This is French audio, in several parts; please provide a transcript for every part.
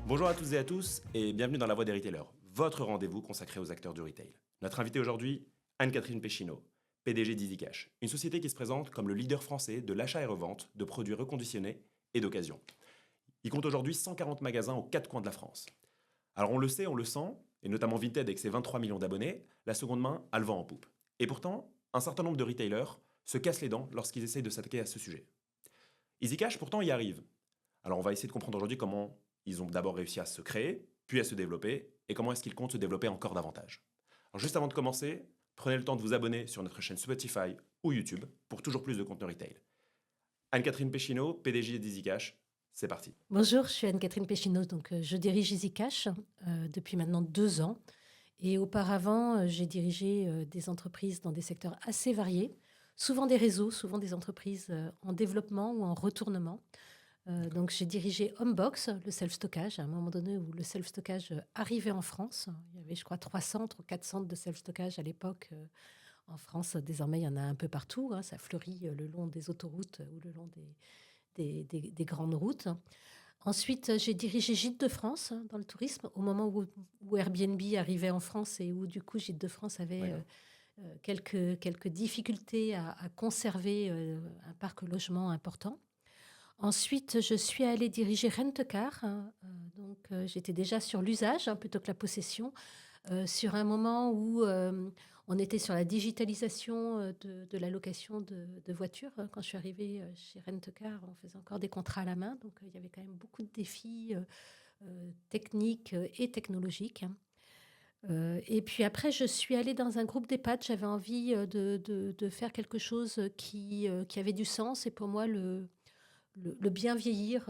Bonjour à toutes et à tous et bienvenue dans La Voix des Retailers, votre rendez-vous consacré aux acteurs du retail. Notre invitée aujourd'hui, Anne-Catherine Péchineau, PDG d'EasyCash, une société qui se présente comme le leader français de l'achat et revente de produits reconditionnés et d'occasion. Il compte aujourd'hui 140 magasins aux quatre coins de la France. Alors on le sait, on le sent, et notamment Vinted avec ses 23 millions d'abonnés, la seconde main a le vent en poupe. Et pourtant, un certain nombre de retailers se cassent les dents lorsqu'ils essayent de s'attaquer à ce sujet. EasyCash pourtant y arrive. Alors on va essayer de comprendre aujourd'hui comment ils ont d'abord réussi à se créer, puis à se développer, et comment est-ce qu'ils comptent se développer encore davantage. Alors juste avant de commencer, prenez le temps de vous abonner sur notre chaîne Spotify ou YouTube pour toujours plus de contenu retail. Anne-Catherine Péchineau, PDG d'EasyCash, c'est parti. Bonjour, je suis Anne-Catherine Péchineau, je dirige EasyCash depuis maintenant 2 ans. Et auparavant, j'ai dirigé des entreprises dans des secteurs assez variés, souvent des réseaux, souvent des entreprises en développement ou en retournement. Donc j'ai dirigé Homebox, le self-stockage, à un moment donné où le self-stockage arrivait en France. Il y avait, je crois, 3 centres ou 4 centres de self-stockage à l'époque en France. Désormais, il y en a un peu partout, hein. Ça fleurit le long des autoroutes ou le long des grandes routes. Ensuite, j'ai dirigé Gîtes de France dans le tourisme au moment où Airbnb arrivait en France et où du coup Gîtes de France avait D'accord. quelques difficultés à conserver un parc logement important. Ensuite, je suis allée diriger Rent-A-Car, hein, j'étais déjà sur l'usage hein, plutôt que la possession, sur un moment où on était sur la digitalisation de la location de voitures. Quand je suis arrivée chez Rent-A-Car, on faisait encore des contrats à la main, donc il y avait quand même beaucoup de défis techniques et technologiques, hein. Et puis après, je suis allée dans un groupe d'EHPAD. J'avais envie de faire quelque chose qui avait du sens. Et pour moi, le bien vieillir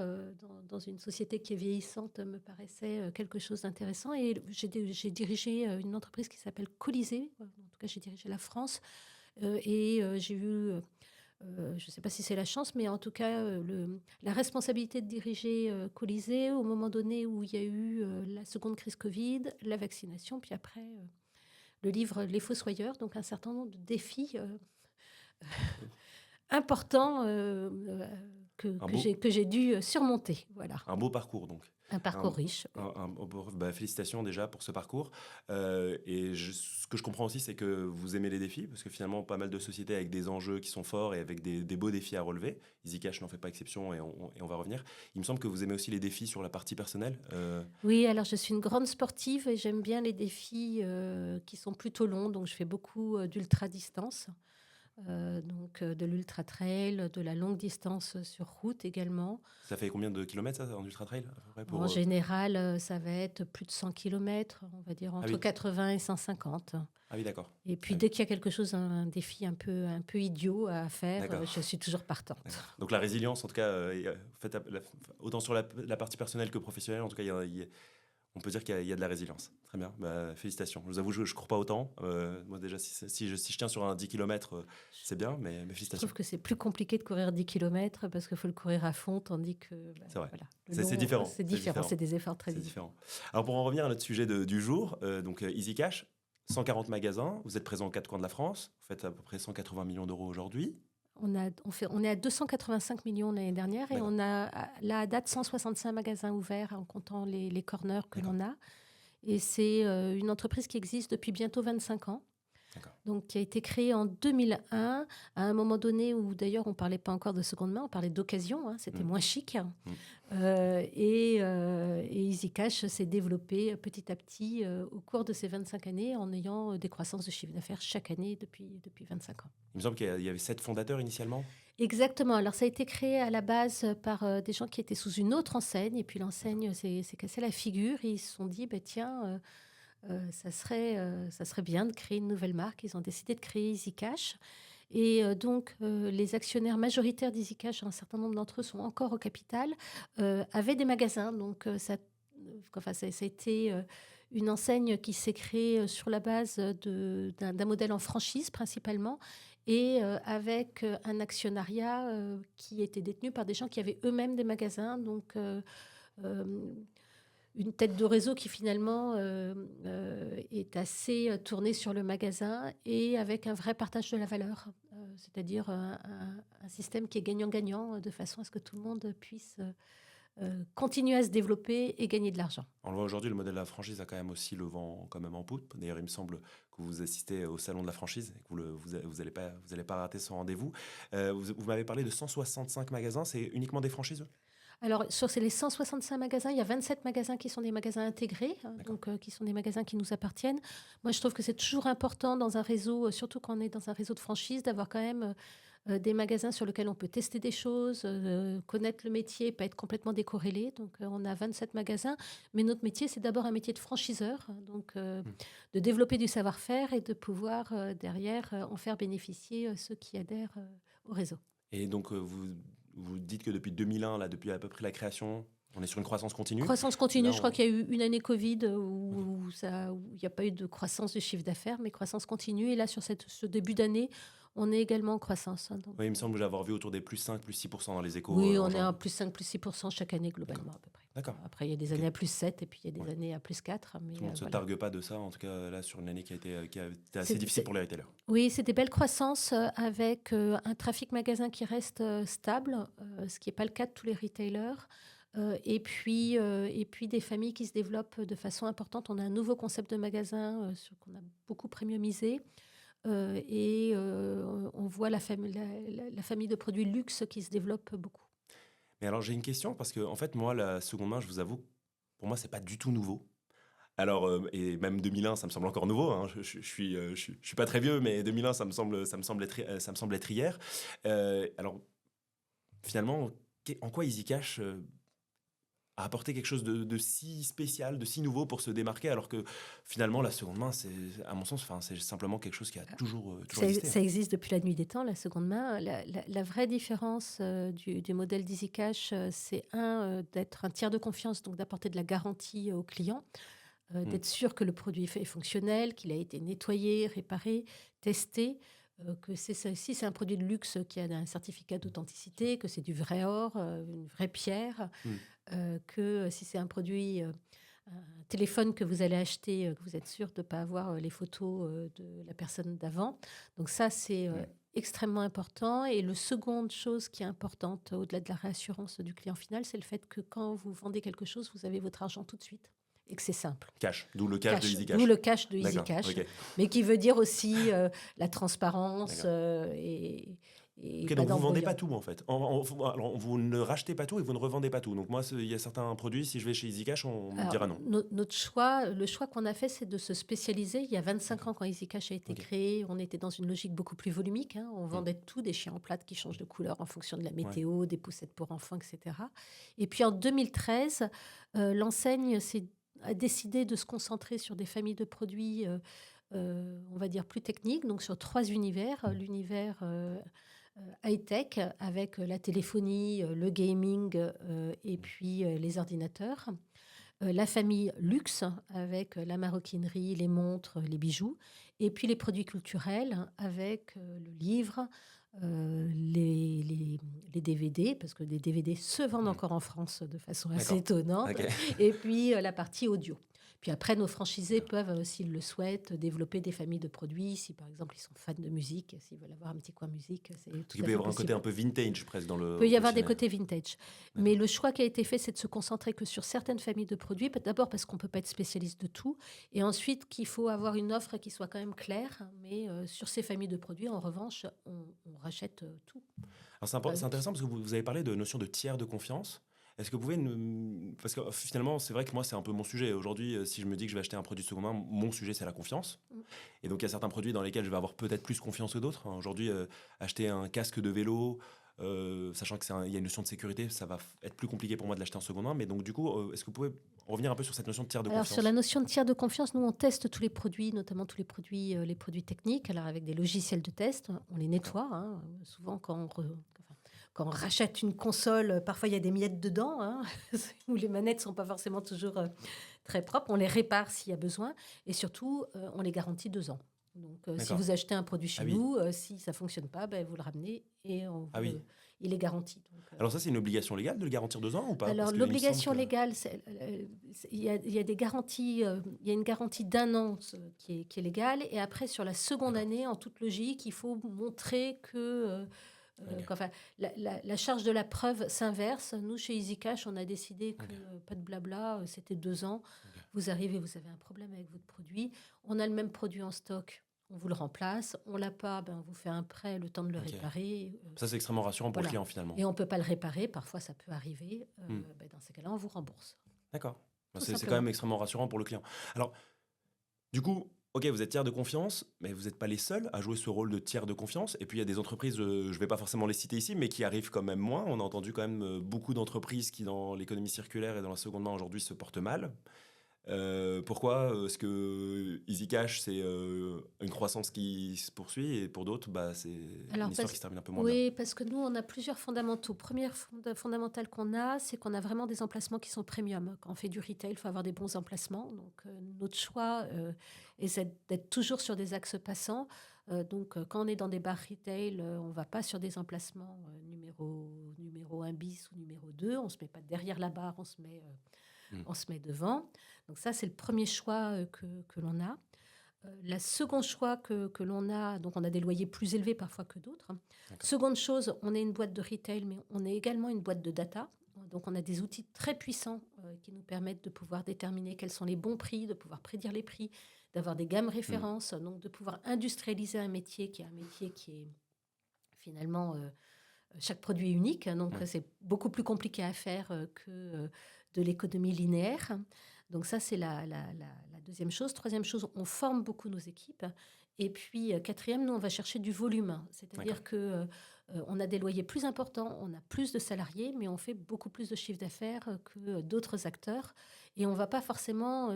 dans une société qui est vieillissante me paraissait quelque chose d'intéressant. Et j'ai dirigé une entreprise qui s'appelle Colisée. En tout cas, j'ai dirigé la France. J'ai eu, je ne sais pas si c'est la chance, mais en tout cas, la responsabilité de diriger Colisée au moment donné où il y a eu la seconde crise Covid, la vaccination, puis après le livre Les Fossoyeurs, donc un certain nombre de défis importants Un beau, que j'ai dû surmonter. Voilà, un beau parcours donc. un Un, parcours riche. Oui. Félicitations déjà pour ce parcours. Ce que je comprends aussi, c'est que vous aimez les défis, parce que finalement, pas mal de sociétés avec des enjeux qui sont forts et avec des beaux défis à relever. EasyCash n'en fait pas exception et on va revenir. Il me semble que vous aimez aussi les défis sur la partie personnelle. Oui, alors je suis une grande sportive et j'aime bien les défis qui sont plutôt longs. Donc je fais beaucoup d'ultra-distance, de l'ultra-trail, de la longue distance sur route également. Ça fait combien de kilomètres ça en ultra trail à peu près En général, ça va être plus de 100 kilomètres, on va dire Ah entre oui, 80 et 150. ah oui, d'accord. Et Ah puis oui, dès qu'il y a quelque chose, un défi un peu idiot à faire, d'accord. je suis toujours partante. D'accord. Donc la résilience, en tout cas, autant sur la partie personnelle que professionnelle, en tout cas, on peut dire qu'il y a de la résilience. Très bien, bah, félicitations. Je vous avoue, je ne cours pas autant. Moi déjà, si je tiens sur un 10 km, c'est bien, mais Je félicitations. trouve que c'est plus compliqué de courir 10 kilomètres parce qu'il faut le courir à fond, tandis que C'est vrai. voilà, le C'est long, différent. c'est C'est différent, différent. c'est des efforts très C'est différents. différent. Alors pour en revenir à notre sujet du jour, EasyCash, 140 magasins, vous êtes présent aux quatre coins de la France, vous faites à peu près 180 millions d'euros aujourd'hui. On est à 285 millions l'année dernière et D'accord. on a là à date 165 magasins ouverts en comptant les corners que D'accord. l'on a. Et c'est une entreprise qui existe depuis bientôt 25 ans. D'accord. Donc, qui a été créée en 2001, à un moment donné où d'ailleurs on ne parlait pas encore de seconde main, on parlait d'occasion, hein, c'était Mm. moins chic. Mm. Et EasyCash s'est développé petit à petit au cours de ces 25 années en ayant des croissances de chiffre d'affaires chaque année depuis 25 ans. Il me semble qu'il y avait 7 fondateurs initialement. Exactement. Alors, ça a été créé à la base par des gens qui étaient sous une autre enseigne. Et puis, D'accord. l'enseigne s'est cassée la figure. Et ils se sont dit, bah, tiens, ça serait bien de créer une nouvelle marque. Ils ont décidé de créer EasyCash. Et les actionnaires majoritaires d'EasyCash, un certain nombre d'entre eux sont encore au capital, avaient des magasins. Ça a été une enseigne qui s'est créée sur la base d'un modèle en franchise principalement et avec un actionnariat qui était détenu par des gens qui avaient eux-mêmes des magasins. Euh, une tête de réseau qui finalement est assez tournée sur le magasin et avec un vrai partage de la valeur, c'est-à-dire un système qui est gagnant-gagnant de façon à ce que tout le monde puisse continuer à se développer et gagner de l'argent. On le voit aujourd'hui, le modèle de la franchise a quand même aussi le vent quand même en poupe. D'ailleurs, il me semble que vous assistez au salon de la franchise et que vous allez pas rater ce rendez-vous. Vous m'avez parlé de 165 magasins, c'est uniquement des franchises? Alors, sur les 165 magasins, il y a 27 magasins qui sont des magasins intégrés, hein, D'accord. donc qui sont des magasins qui nous appartiennent. Moi, je trouve que c'est toujours important dans un réseau, surtout quand on est dans un réseau de franchise, d'avoir quand même des magasins sur lesquels on peut tester des choses, connaître le métier, pas être complètement décorrélé. Donc, on a 27 magasins, mais notre métier, c'est d'abord un métier de franchiseur, hein, donc Hmm. de développer du savoir-faire et de pouvoir derrière en faire bénéficier ceux qui adhèrent au réseau. Et donc, vous dites que depuis 2001, là, depuis à peu près la création, on est sur une croissance continue. Croissance continue, Là, je crois on... qu'il y a eu une année Covid Ok. où il n'y a pas eu de croissance du chiffre d'affaires, mais croissance continue. Et là, sur ce début d'année, on est également en croissance, hein, donc, Oui, il me semble avoir vu autour des plus 5, plus 6% dans les échos oui, en on est à janvier. plus 5, plus 6% chaque année D'accord. globalement à peu près. D'accord. Après, il y a des Ok. années à plus 7 et puis il y a des Ouais. années à plus 4. Mais Tout le monde ne se voilà. targue pas de ça, en tout cas là sur une année qui a été assez C'est- difficile c'est- pour les retailers. oui, c'est des belles croissances avec un trafic magasin qui reste stable, ce qui n'est pas le cas de tous les retailers. Et puis des familles qui se développent de façon importante. On a un nouveau concept de magasin sur qu'on a beaucoup premiumisé. On voit la famille de produits luxe qui se développe beaucoup. Mais alors j'ai une question parce que en fait moi la seconde main, je vous avoue, pour moi c'est pas du tout nouveau. Alors et même 2001, ça me semble encore nouveau, hein. Je suis pas très vieux, mais 2001 ça me semble être hier. Alors finalement, en quoi Easy Cash a apporté quelque chose de si spécial, de si nouveau pour se démarquer, alors que finalement la seconde main, c'est à mon sens, enfin c'est simplement quelque chose qui a toujours existé, hein. Ça existe depuis la nuit des temps, la seconde main. La vraie différence du modèle d'EasyCash, c'est d'être un tiers de confiance, donc d'apporter de la garantie au client, Hmm. d'être sûr que le produit est fonctionnel, qu'il a été nettoyé, réparé, testé, si c'est un produit de luxe qui a un certificat d'authenticité, que c'est du vrai or, une vraie pierre, Hmm. que si c'est un produit, un téléphone que vous allez acheter, que vous êtes sûr de ne pas avoir les photos de la personne d'avant. Donc ça, c'est Hmm. extrêmement important. Et la seconde chose qui est importante, au-delà de la réassurance du client final, c'est le fait que quand vous vendez quelque chose, vous avez votre argent tout de suite et que c'est simple. Cash, d'où le cash de Easy D'où Cash. le cash de D'accord, EasyCash, ok. mais qui veut dire aussi la transparence D'accord. et Ok, pas donc vous ne vendez d'embrouillant. pas tout en fait. Alors, vous ne rachetez pas tout et vous ne revendez pas tout. Donc moi, il y a certains produits, si je vais chez Easy Cash, on me Alors, dira non. le choix qu'on a fait, c'est de se spécialiser. Il y a 25 ans, quand EasyCash a été Ok. créé, on était dans une logique beaucoup plus volumique, hein. On Hmm. vendait tout, des chiens en plate qui changent de couleur en fonction de la Ouais. météo, des poussettes pour enfants, etc. Et puis en 2013, l'enseigne a décidé de se concentrer sur des familles de produits, on va dire, plus techniques, donc sur 3 univers. L'univers high-tech avec la téléphonie, le gaming et puis les ordinateurs. La famille luxe avec la maroquinerie, les montres, les bijoux. Et puis les produits culturels avec le livre, les DVD, parce que les DVD se vendent Hmm. encore en France de façon assez D'accord. étonnante. Ok. Et puis la partie audio. Puis après, nos franchisés peuvent, s'ils le souhaitent, développer des familles de produits. Si par exemple ils sont fans de musique, s'ils veulent avoir un petit coin musique, c'est tout Il à peut y fait avoir un côté possible. un peu vintage presque dans le Il peut y avoir des positionnel. côtés vintage. Mais D'accord. le choix qui a été fait, c'est de se concentrer que sur certaines familles de produits. D'abord parce qu'on ne peut pas être spécialiste de tout. Et ensuite qu'il faut avoir une offre qui soit quand même claire. Mais sur ces familles de produits, en revanche, on rachète tout. Alors c'est intéressant parce que vous avez parlé de notion de tiers de confiance. Est-ce que vous pouvez nous... Parce que finalement, c'est vrai que moi, c'est un peu mon sujet. Aujourd'hui, si je me dis que je vais acheter un produit de seconde main, mon sujet, c'est la confiance. Mm. Et donc, il y a certains produits dans lesquels je vais avoir peut-être plus confiance que d'autres, hein. Aujourd'hui, acheter un casque de vélo, sachant qu'il y a une notion de sécurité, ça va être plus compliqué pour moi de l'acheter en seconde main. Mais donc, du coup, est-ce que vous pouvez revenir un peu sur cette notion de tiers de Alors, sur la confiance? notion de tiers de confiance, nous, on teste tous les produits, notamment tous les produits techniques. Alors, avec des logiciels de test, on les nettoie, hein. Souvent, quand on rachète une console, parfois il y a des miettes dedans, hein, où les manettes ne sont pas forcément toujours très propres. On les répare s'il y a besoin. Et surtout, on les garantit 2 ans. Donc, si D'accord. vous achetez un produit chez Ah oui. nous, si ça ne fonctionne pas, vous le ramenez et Ah oui. il est garanti. Donc, Alors ça, c'est une obligation légale de le garantir 2 ans ou pas? alors, Parce qu'il me l'obligation semble que... légale, il y a des garanties, il y a une garantie d'1 an qui est légale. Et après, sur la seconde D'accord. année, en toute logique, il faut montrer que Ok. Qu'enfin, la charge de la preuve s'inverse. Nous, chez EasyCash, on a décidé que Ok. pas de blabla, c'était 2 ans. Ok. Vous arrivez, vous avez un problème avec votre produit. On a le même produit en stock, on vous le remplace. On l'a pas, ben, on vous fait un prêt, le temps de le Ok. réparer. Ça, c'est extrêmement rassurant pour le Voilà. client finalement. Et on ne peut pas le réparer, parfois ça peut arriver. Hmm. Ben, dans ces cas-là, on vous rembourse. D'accord. Tout C'est quand simplement. même extrêmement rassurant pour le client. Alors, du coup, ok, vous êtes tiers de confiance, mais vous n'êtes pas les seuls à jouer ce rôle de tiers de confiance. Et puis, il y a des entreprises, je ne vais pas forcément les citer ici, mais qui arrivent quand même moins. On a entendu quand même beaucoup d'entreprises qui, dans l'économie circulaire et dans la seconde main aujourd'hui, se portent mal. Pourquoi est-ce que EasyCash, c'est une croissance qui se poursuit et pour d'autres, bah, c'est Alors, une histoire qui se termine un peu moins bien? oui, parce que nous, on a plusieurs fondamentaux. Première fondamentale qu'on a, c'est qu'on a vraiment des emplacements qui sont premium. Quand on fait du retail, il faut avoir des bons emplacements. Donc, notre choix est d'être toujours sur des axes passants. Donc, quand on est dans des bars retail, on ne va pas sur des emplacements numéro 1 bis ou numéro 2. On ne se met pas derrière la barre, Hmm. on se met devant. Donc ça, c'est le premier choix que l'on a. La seconde choix que l'on a, donc on a des loyers plus élevés parfois que d'autres. D'accord. Seconde chose, on est une boîte de retail, mais on est également une boîte de data. Donc on a des outils très puissants qui nous permettent de pouvoir déterminer quels sont les bons prix, de pouvoir prédire les prix, d'avoir des gammes références, donc de pouvoir industrialiser un métier qui est finalement chaque produit est unique, donc Ouais. c'est beaucoup plus compliqué à faire que de l'économie linéaire. Donc ça, c'est la deuxième chose. Troisième chose, on forme beaucoup nos équipes. Et puis, quatrième, nous, on va chercher du volume. C'est-à-dire D'accord. que on a des loyers plus importants, on a plus de salariés, mais on fait beaucoup plus de chiffre d'affaires que d'autres acteurs. Et on ne va pas forcément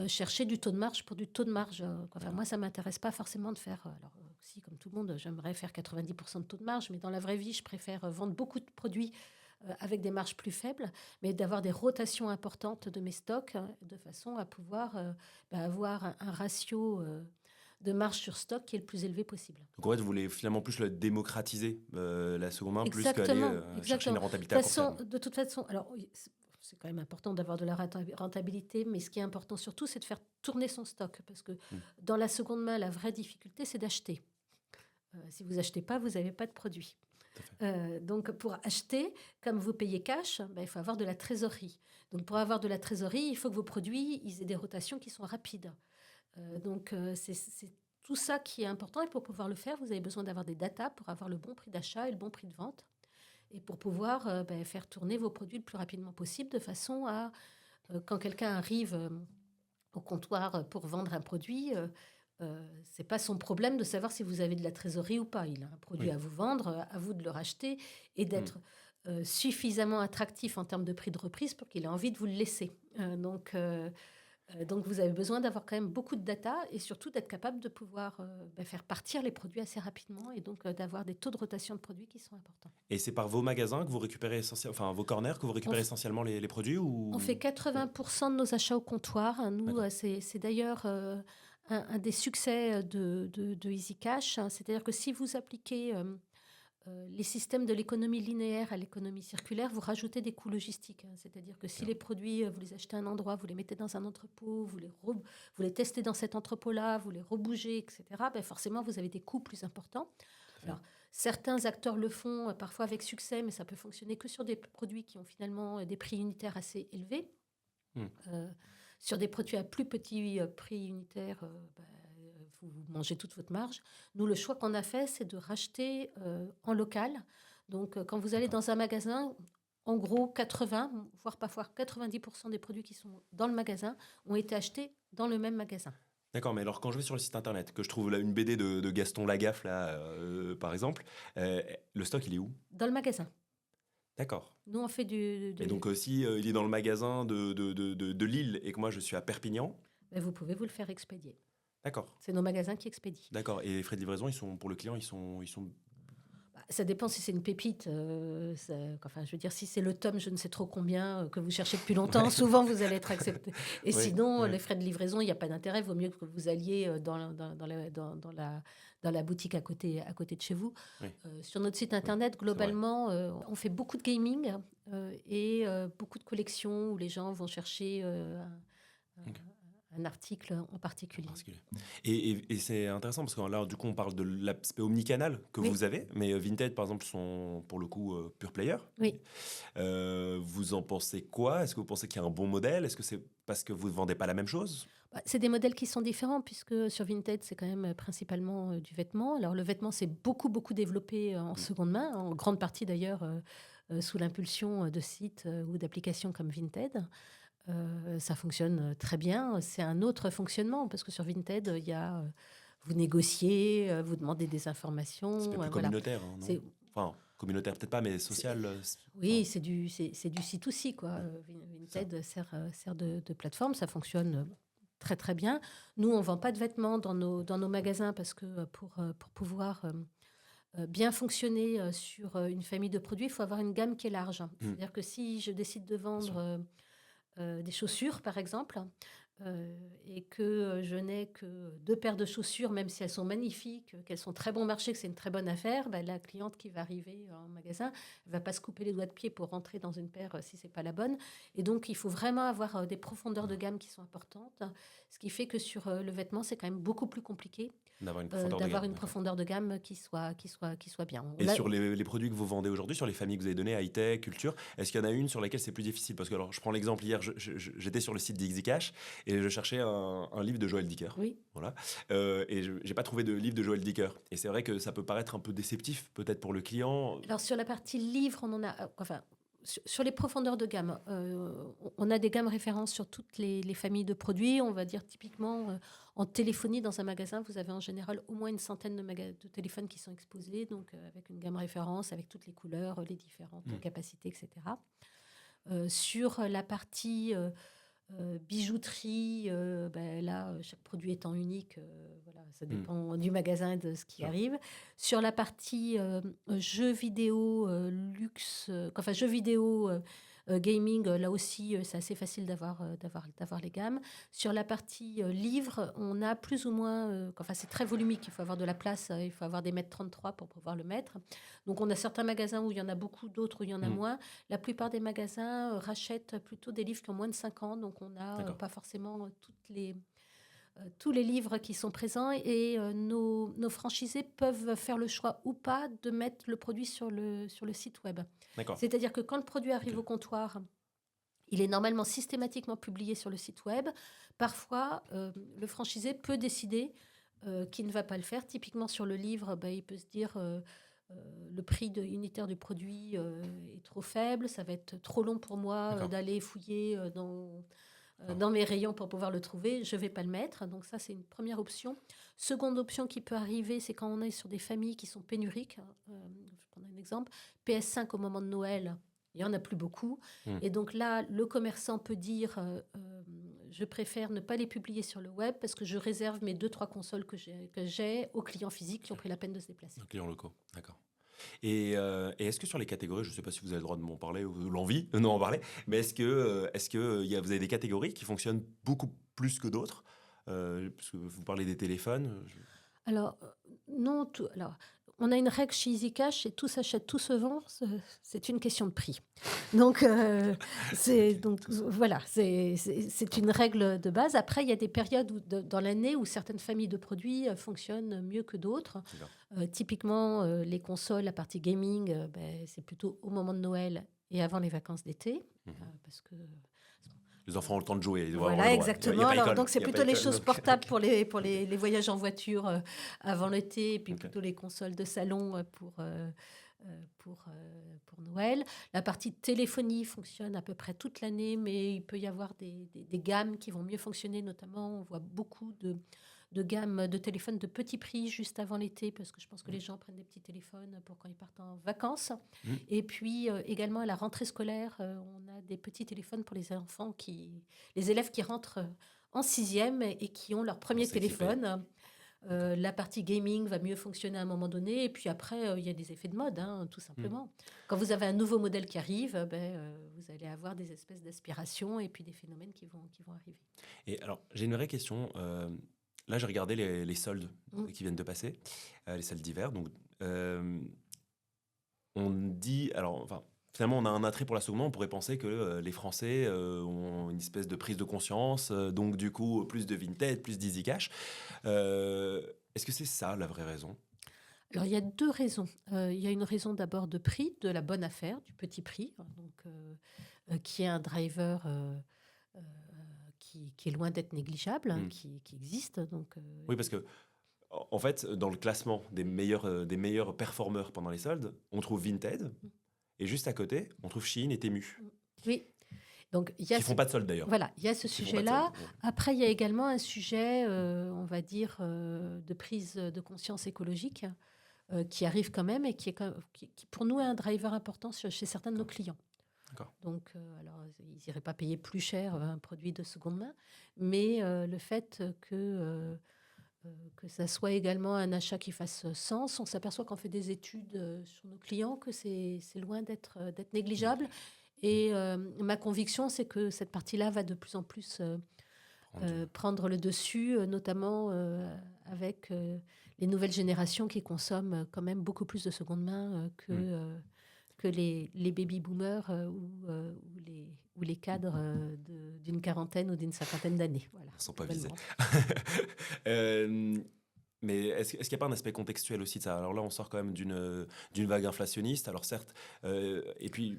chercher du taux de marge pour du taux de marge. Enfin, D'accord. moi, ça ne m'intéresse pas forcément de faire... alors, si, comme tout le monde, j'aimerais faire 90% de taux de marge, mais dans la vraie vie, je préfère vendre beaucoup de produits avec des marges plus faibles, mais d'avoir des rotations importantes de mes stocks, de façon à pouvoir avoir un ratio de marge sur stock qui est le plus élevé possible. Donc en fait, vous voulez finalement plus le démocratiser, la seconde main, plus qu'aller Exactement, chercher une exactement. rentabilité à court terme. De toute façon, alors oui, c'est quand même important d'avoir de la rentabilité, mais ce qui est important surtout, c'est de faire tourner son stock, parce que Hmm. dans la seconde main, la vraie difficulté, c'est d'acheter. Si vous achetez pas, vous n'avez pas de produit. Tout à fait. Donc, pour acheter, comme vous payez cash, ben, il faut avoir de la trésorerie. Donc, pour avoir de la trésorerie, il faut que vos produits ils aient des rotations qui sont rapides. Donc, c'est tout ça qui est important. Et pour pouvoir le faire, vous avez besoin d'avoir des datas pour avoir le bon prix d'achat et le bon prix de vente. Et pour pouvoir faire tourner vos produits le plus rapidement possible, de façon à, quand quelqu'un arrive au comptoir pour vendre un produit, c'est pas son problème de savoir si vous avez de la trésorerie ou pas. Il a un produit Oui. à vous vendre, à vous de le racheter et Hmm. d'être suffisamment attractif en termes de prix de reprise pour qu'il ait envie de vous le laisser. Donc, vous avez besoin d'avoir quand même beaucoup de data et surtout d'être capable de pouvoir faire partir les produits assez rapidement et donc d'avoir des taux de rotation de produits qui sont importants. Et c'est par vos magasins que vous récupérez enfin vos corners que vous On, récupérez f- essentiellement les produits on ou... fait 80% de nos achats au comptoir. Nous, D'accord. c'est d'ailleurs un des succès de EasyCash. C'est-à-dire que si vous appliquez les systèmes de l'économie linéaire à l'économie circulaire, vous rajoutez des coûts logistiques. C'est-à-dire que si D'accord. les produits, vous les achetez à un endroit, vous les mettez dans un entrepôt, vous les testez dans cet entrepôt-là, vous les rebougez, etc., ben forcément, vous avez des coûts plus importants. Tout à fait. Alors, certains acteurs le font parfois avec succès, mais ça peut fonctionner que sur des produits qui ont finalement des prix unitaires assez élevés. Hmm. Sur des produits à plus petit prix unitaire, vous mangez toute votre marge. Nous, le choix qu'on a fait, c'est de racheter en local. Donc, quand vous allez D'accord. dans un magasin, en gros, 80, voire parfois 90% des produits qui sont dans le magasin ont été achetés dans le même magasin. D'accord, mais alors quand je vais sur le site internet, que je trouve là une BD de Gaston Lagaffe, là, par exemple, le stock, il est où? Dans le magasin. D'accord. Nous, on fait Et donc si il est dans le magasin de Lille et que moi je suis à Perpignan, vous pouvez vous le faire expédier. d'accord. C'est nos magasins qui expédient. D'accord. Et les frais de livraison, ils sont pour le client, ils sont Ça dépend si c'est une pépite. Enfin, je veux dire, si c'est le tome, je ne sais trop combien, que vous cherchez depuis longtemps, Ouais. souvent vous allez être accepté. Et Oui, sinon, oui, les frais de livraison, il n'y a pas d'intérêt. Il vaut mieux que vous alliez dans la boutique à côté de chez vous. oui, Sur notre site oui, internet, c'est vrai. globalement, on fait beaucoup de gaming et beaucoup de collections où les gens vont chercher Ok. un article en En particulier. particulier. Et c'est intéressant parce que là, du coup, on parle de l'aspect omnicanal que Oui, vous avez, mais Vinted, par exemple, sont pour le coup pure player. oui. Vous en pensez quoi? Est-ce que vous pensez qu'il y a un bon modèle? Est-ce que c'est parce que vous ne vendez pas la même chose? Bah, c'est des modèles qui sont différents puisque sur Vinted, c'est quand même principalement du vêtement. Alors le vêtement, c'est beaucoup, beaucoup développé en Mm. seconde main, en grande partie d'ailleurs sous l'impulsion de sites ou d'applications comme Vinted. Ça fonctionne très bien. C'est un autre fonctionnement parce que sur Vinted, il y a, vous négociez, vous demandez des C'est informations. plus Voilà. communautaire, hein, non? C'est, Enfin, communautaire peut-être pas, mais c'est- social. oui, Enfin, c'est du C2C, quoi. mm, c'est ça. Vinted sert de plateforme, ça fonctionne très très bien. Nous, on ne vend pas de vêtements dans nos magasins parce que pour pouvoir bien fonctionner sur une famille de produits, il faut avoir une gamme qui est large. Mm, C'est-à-dire que si je décide de bien sûr. vendre des chaussures, par exemple, et que je n'ai que 2 paires de chaussures, même si elles sont magnifiques, qu'elles sont très bon marché, que c'est une très bonne affaire, bah, la cliente qui va arriver en magasin ne va pas se couper les doigts de pied pour rentrer dans une paire si c'est pas la bonne. Et donc, il faut vraiment avoir des profondeurs de gamme qui sont importantes, ce qui fait que sur le vêtement, c'est quand même beaucoup plus compliqué D'avoir une profondeur de d'avoir gamme, une d'accord. profondeur de gamme qui soit bien. Et sur les produits que vous vendez aujourd'hui, sur les familles que vous avez données, high-tech, culture, est-ce qu'il y en a une sur laquelle c'est plus difficile? Parce que, alors, je prends l'exemple, hier, j'étais sur le site d'EasyCash et je cherchais un livre de Joël Dicker. Oui. Voilà. Et je n'ai pas trouvé de livre de Joël Dicker. Et c'est vrai que ça peut paraître un peu déceptif, peut-être pour le client. Alors sur la partie livre, on en a, enfin, sur les profondeurs de gamme, on a des gammes références sur toutes les familles de produits. On va dire typiquement en téléphonie dans un magasin, vous avez en général au moins une centaine de téléphones qui sont exposés, donc avec une gamme référence, avec toutes les couleurs, les différentes Mm. capacités, etc. Sur la partie bijouterie, ben là, chaque produit étant unique, voilà, ça Mm. dépend du magasin et de ce qui Sûr. arrive. Sur la partie jeux vidéo, luxe, enfin jeux vidéo, gaming, là aussi, c'est assez facile d'avoir les gammes. Sur la partie livres, on a plus ou moins, enfin c'est très volumique, il faut avoir de la place, il faut avoir des mètres 33 pour pouvoir le mettre. Donc on a certains magasins où il y en a beaucoup, d'autres où il y en a Mm. moins. La plupart des magasins rachètent plutôt des livres qui ont moins de 5 ans, donc on n'a D'accord. pas forcément tous les livres qui sont présents et nos franchisés peuvent faire le choix ou pas de mettre le produit sur le site web. D'accord. C'est-à-dire que quand le produit arrive Ok. au comptoir, il est normalement systématiquement publié sur le site web. Parfois, le franchisé peut décider qu'il ne va pas le faire. Typiquement sur le livre, bah, il peut se dire le prix unitaire du produit est trop faible, ça va être trop long pour moi D'accord. d'aller fouiller D'accord. dans mes rayons pour pouvoir le trouver, je ne vais pas le mettre. Donc ça, c'est une première option. Seconde option qui peut arriver, c'est quand on est sur des familles qui sont pénuriques. Je vais prendre un exemple. PS5 au moment de Noël, il n'y en a plus beaucoup. Mm. Et donc là, le commerçant peut dire, je préfère ne pas les publier sur le web parce que je réserve mes 2-3 consoles que j'ai aux clients physiques qui ont pris la peine de se déplacer. Donc, clients locaux, d'accord. Et est-ce que sur les catégories, je ne sais pas si vous avez le droit de m'en parler ou l'envie de m'en parler, mais vous avez des catégories qui fonctionnent beaucoup plus que d'autres? Parce que vous parlez des téléphones. Alors, non, alors, on a une règle chez EasyCash, c'est tout s'achète, tout se vend, c'est une question de prix. Donc, Ok. voilà, c'est une règle de base. Après, il y a des périodes dans l'année où certaines familles de produits fonctionnent mieux que d'autres. D'accord. Typiquement, les consoles, la partie gaming, ben, c'est plutôt au moment de Noël et avant les vacances d'été, Mhm. parce que Les enfants ont le temps de jouer, ils doivent avoir voilà, le droit. Il n'y a exactement. pas Alors, école. donc, c'est Il y a pas plutôt les école, choses donc, portables ok. pour les voyages en voiture avant l'été, et puis Ok. plutôt les consoles de salon pour Noël. La partie téléphonie fonctionne à peu près toute l'année, mais il peut y avoir des gammes qui vont mieux fonctionner. Notamment, on voit beaucoup de gammes de téléphones de petit prix juste avant l'été, parce que je pense que les gens prennent des petits téléphones pour quand ils partent en vacances. Mm. Et puis également à la rentrée scolaire, on a des petits téléphones pour les enfants, les élèves qui rentrent en sixième et qui ont leur premier s'équiper. téléphone. La partie gaming va mieux fonctionner à un moment donné, et puis après, il y a des effets de mode, hein, tout simplement. Quand vous avez un nouveau modèle qui arrive, vous allez avoir des espèces d'aspirations et puis des phénomènes qui vont arriver. Et alors, j'ai une vraie question. Là, j'ai regardé les soldes Mm. qui viennent de passer, les soldes d'hiver. Donc, on dit, alors, enfin, Finalement, on a un attrait pour la seconde main. On pourrait penser que les Français ont une espèce de prise de conscience, donc du coup, plus de Vinted, plus d'Easy Cash. Est-ce que c'est ça la vraie raison? Alors, il y a deux raisons. Il y a une raison d'abord de prix, de la bonne affaire, du petit prix, hein, donc, qui est un driver euh, qui est loin d'être négligeable, hein, Hmm. qui existe. Donc, Oui, parce que en fait, dans le classement des meilleurs performeurs pendant les soldes, on trouve Vinted, et juste à côté, on trouve Shein et Temu, oui. Donc, il y a qui font pas de soldes d'ailleurs. voilà, il y a ce Qui font pas de sujet-là. soldes. Ouais. Après, il y a également un sujet, on va dire, de prise de conscience écologique qui arrive quand même et qui, pour nous, est un driver important chez certains de nos clients. D'accord. Donc, alors, ils n'iraient pas payer plus cher un produit de seconde main, mais le fait que ça soit également un achat qui fasse sens, on s'aperçoit quand on fait des études sur nos clients que c'est loin d'être négligeable. Et ma conviction, c'est que cette partie-là va de plus en plus prendre le dessus, notamment avec les nouvelles générations qui consomment quand même beaucoup plus de seconde main que les baby-boomers ou les cadres d'une quarantaine ou d'une cinquantaine d'années. Voilà, Ils ne sont pas visés. globalement. Euh, Mais est-ce qu'il n'y a pas un aspect contextuel aussi de ça? Alors là, on sort quand même d'une vague inflationniste. Alors certes, et puis,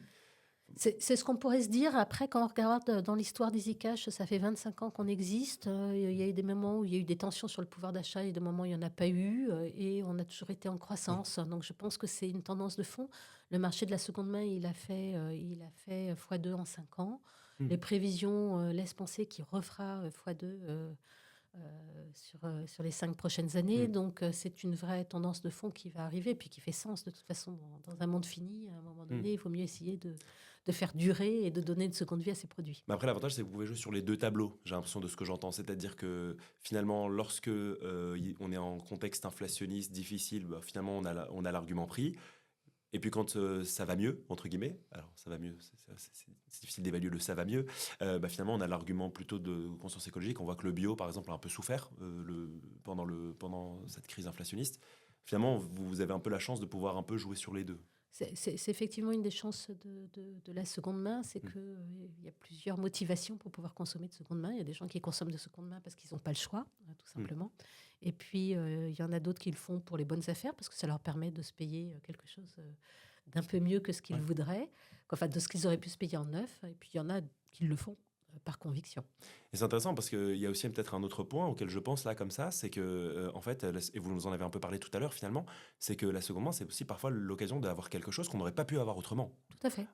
C'est ce qu'on pourrait se dire. Après, quand on regarde dans l'histoire d'EasyCash, ça fait 25 ans qu'on existe. Il y a eu des moments où il y a eu des tensions sur le pouvoir d'achat et des moments où il n'y en a pas eu. Et on a toujours été en croissance. Donc, je pense que c'est une tendance de fond. Le marché de la seconde main, il a fait x2 en 5 ans. Les prévisions laissent penser qu'il refera x2 sur les 5 prochaines années. Donc, c'est une vraie tendance de fond qui va arriver, puis qui fait sens de toute façon dans un monde fini. À un moment donné, il vaut mieux essayer de faire durer et de donner une seconde vie à ces produits. mais après, l'avantage, c'est que vous pouvez jouer sur les deux tableaux, j'ai l'impression de ce que j'entends. C'est-à-dire que finalement, lorsque on est en contexte inflationniste difficile, bah, finalement, on a l'argument prix. Et puis quand ça va mieux, entre guillemets, alors ça va mieux, c'est difficile d'évaluer le ça va mieux, bah, finalement on a l'argument plutôt de conscience écologique. On voit que le bio, par exemple, a un peu souffert pendant cette crise inflationniste. Finalement, vous avez un peu la chance de pouvoir un peu jouer sur les deux. C'est effectivement une des chances de la seconde main, c'est qu'il y a plusieurs motivations pour pouvoir consommer de seconde main. Il y a des gens qui consomment de seconde main parce qu'ils n'ont pas le choix, tout simplement. Et puis, il y en a d'autres qui le font pour les bonnes affaires, parce que ça leur permet de se payer quelque chose d'un peu mieux que ce qu'ils voudraient, enfin de ce qu'ils auraient pu se payer en neuf. Et puis, il y en a qui le font par conviction. Et c'est intéressant parce qu'il y a aussi peut-être un autre point auquel je pense là comme ça, c'est que en fait, et vous nous en avez un peu parlé tout à l'heure finalement, c'est que la seconde main, c'est aussi parfois l'occasion d'avoir quelque chose qu'on n'aurait pas pu avoir autrement. Tout à fait.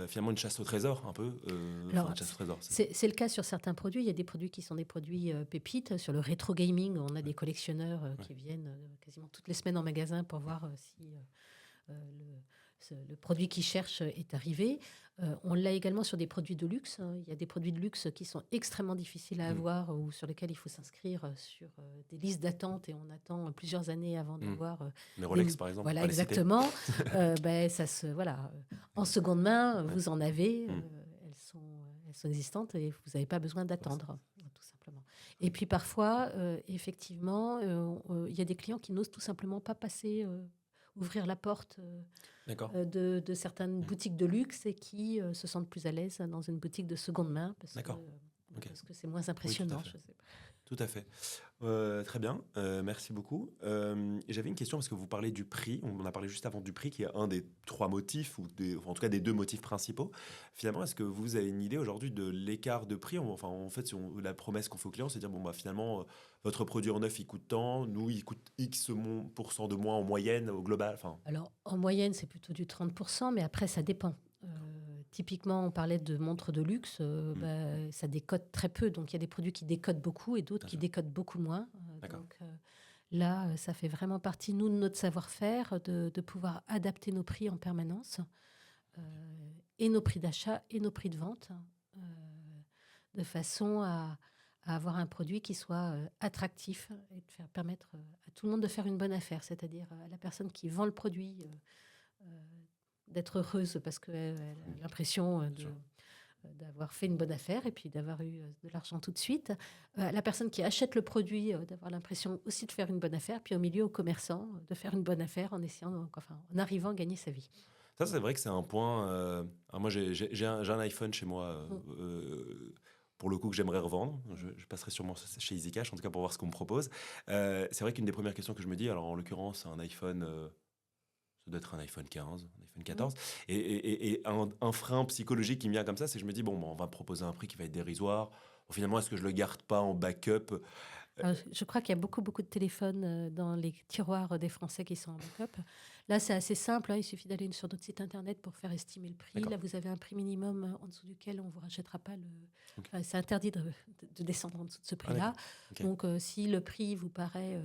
Finalement, une chasse au trésor un peu. Alors, Une chasse au trésor. c'est le cas sur certains produits. Il y a des produits qui sont des produits pépites. Sur le rétro gaming, on a des collectionneurs qui viennent quasiment toutes les semaines en magasin pour voir si le produit qu'ils cherchent est arrivé. On l'a également sur des produits de luxe. Il y a des produits de luxe qui sont extrêmement difficiles à avoir ou sur lesquels il faut s'inscrire sur des listes d'attente et on attend plusieurs années avant d'avoir. Les Rolex, par exemple. Voilà, pas les citer. exactement. En seconde main, vous en avez. Elles sont existantes et vous n'avez pas besoin d'attendre, tout simplement. Et puis parfois, effectivement, il y a des clients qui n'osent tout simplement pas ouvrir la porte de certaines boutiques de luxe et qui se sentent plus à l'aise dans une boutique de seconde main parce que c'est moins impressionnant. Oui, je sais pas. tout à fait. Très bien, merci beaucoup. J'avais une question parce que vous parlez du prix. On en a parlé juste avant du prix, qui est un des trois motifs, en tout cas des deux motifs principaux. Finalement, est-ce que vous avez une idée aujourd'hui de l'écart de prix? Enfin, en fait, la promesse qu'on fait aux clients, c'est de dire bon, bah, finalement, votre produit en neuf, il coûte tant. Nous, il coûte X % de moins en moyenne au global. Enfin, Alors, en moyenne, c'est plutôt du 30%, mais après, ça dépend. Typiquement, on parlait de montres de luxe, ça décode très peu. Donc, il y a des produits qui décodent beaucoup et d'autres qui décodent beaucoup moins. Donc, là, ça fait vraiment partie, nous, de notre savoir-faire, de pouvoir adapter nos prix en permanence, et nos prix d'achat et nos prix de vente, de façon à avoir un produit qui soit attractif et de permettre à tout le monde de faire une bonne affaire, c'est-à-dire à la personne qui vend le produit d'être heureuse parce qu'elle a l'impression d'avoir fait une bonne affaire et puis d'avoir eu de l'argent tout de suite. La personne qui achète le produit, d'avoir l'impression aussi de faire une bonne affaire, puis au milieu, au commerçant, de faire une bonne affaire en arrivant à gagner sa vie. Ça, c'est vrai que c'est un point. Alors moi, j'ai un iPhone chez moi, Mm. pour le coup, que j'aimerais revendre. Je passerai sûrement chez EasyCash, en tout cas pour voir ce qu'on me propose. C'est vrai qu'une des premières questions que je me dis, alors en l'occurrence, un iPhone, ça doit être un iPhone 15, un iPhone Mm. 14, et un frein psychologique qui me vient comme ça, c'est que je me dis, bon, on va me proposer un prix qui va être dérisoire. Bon, finalement, est-ce que je le garde pas en backup? Je crois qu'il y a beaucoup, beaucoup de téléphones dans les tiroirs des Français qui sont en backup. Là, c'est assez simple, hein, il suffit d'aller sur notre site internet pour faire estimer le prix. D'accord. Là, vous avez un prix minimum en dessous duquel on ne vous rachètera pas le. Ok. Enfin, c'est interdit de descendre en dessous de ce Ah, prix-là. d'accord. Ok. Donc, si le prix vous paraît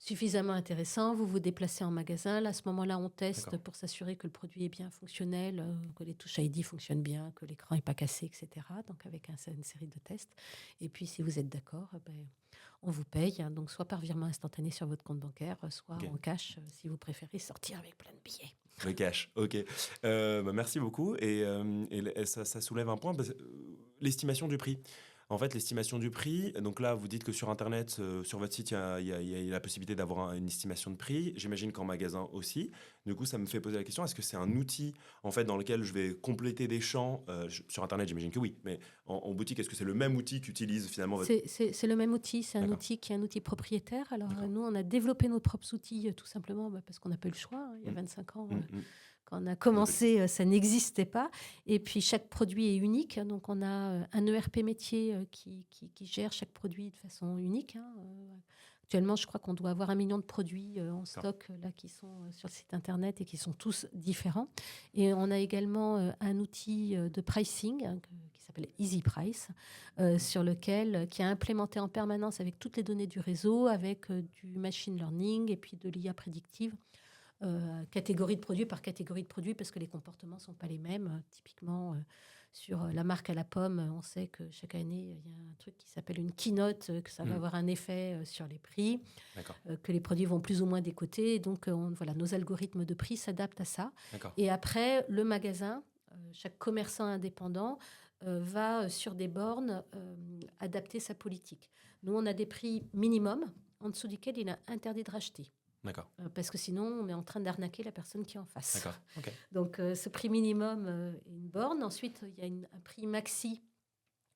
suffisamment intéressant, vous vous déplacez en magasin. Là, à ce moment-là, on teste D'accord. pour s'assurer que le produit est bien fonctionnel, que les touches ID fonctionnent bien, que l'écran n'est pas cassé, etc. Donc, avec une série de tests. Et puis, si vous êtes d'accord, ben, on vous paye, hein, donc soit par virement instantané sur votre compte bancaire, soit Ok. en cash, si vous préférez sortir avec plein de billets. Le cash, ok. Merci beaucoup. Et ça soulève un point, l'estimation du prix. En fait, l'estimation du prix, donc là, vous dites que sur Internet, sur votre site, il y a la possibilité d'avoir une estimation de prix. J'imagine qu'en magasin aussi. Du coup, ça me fait poser la question, est-ce que c'est un outil en fait, dans lequel je vais compléter des champs sur Internet, j'imagine que oui, mais en boutique, est-ce que c'est le même outil qu'utilise finalement votre... C'est le même outil, c'est un D'accord, outil qui est un outil propriétaire. Alors, d'accord. nous, on a développé nos propres outils tout simplement parce qu'on n'a pas eu le choix, hein. Il y a Mm, 25 ans, mm. quand on a Vous avez- commencé, ça n'existait pas. Et puis, chaque produit est unique. Donc, on a un ERP métier qui gère chaque produit de façon unique, hein. Actuellement, je crois qu'on doit avoir 1 million de produits en D'accord, stock là, qui sont sur le site internet et qui sont tous différents. Et on a également un outil de pricing hein, qui s'appelle Easy Price, sur lequel, qui est implémenté en permanence avec toutes les données du réseau, avec du machine learning et puis de l'IA prédictive, catégorie de produits par catégorie de produits, parce que les comportements ne sont pas les mêmes. Typiquement, sur la marque à la pomme, on sait que chaque année, il y a un truc qui s'appelle une keynote, que ça va mm, avoir un effet sur les prix, d'accord, que les produits vont plus ou moins décoter. Donc, voilà, nos algorithmes de prix s'adaptent à ça. d'accord, Et après, le magasin, chaque commerçant indépendant va sur des bornes adapter sa politique. Nous, on a des prix minimums en dessous duquel il est interdit de racheter. d'accord, Parce que sinon, on est en train d'arnaquer la personne qui est en face. d'accord, ok, Donc, ce prix minimum est une borne. Ensuite, il y a un prix maxi,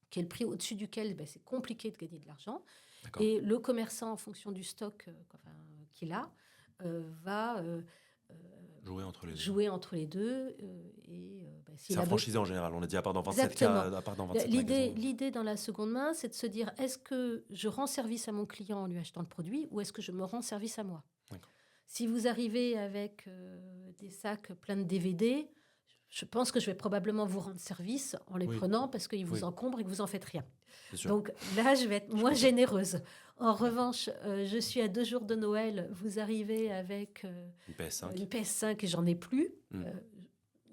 qui est le prix au-dessus duquel c'est compliqué de gagner de l'argent. d'accord. Et le commerçant, en fonction du stock qu'il a, va Jouer entre les deux. jouer entre les deux. C'est S'il un a franchisé en général, on a dit à part dans 27 Exactement. cas, à part dans 27 L'idée, magasins. l'idée dans la seconde main, c'est de se dire, est-ce que je rends service à mon client en lui achetant le produit ou est-ce que je me rends service à moi? D'accord. Si vous arrivez avec des sacs pleins de DVD, je pense que je vais probablement vous rendre service en les Oui, prenant parce qu'ils vous oui, encombrent et que vous en faites rien. c'est sûr. Donc là, je vais être Je moins comprends. généreuse. En revanche, je suis à 2 jours de Noël, vous arrivez avec Une PS5. une PS5 et j'en ai plus. Mm.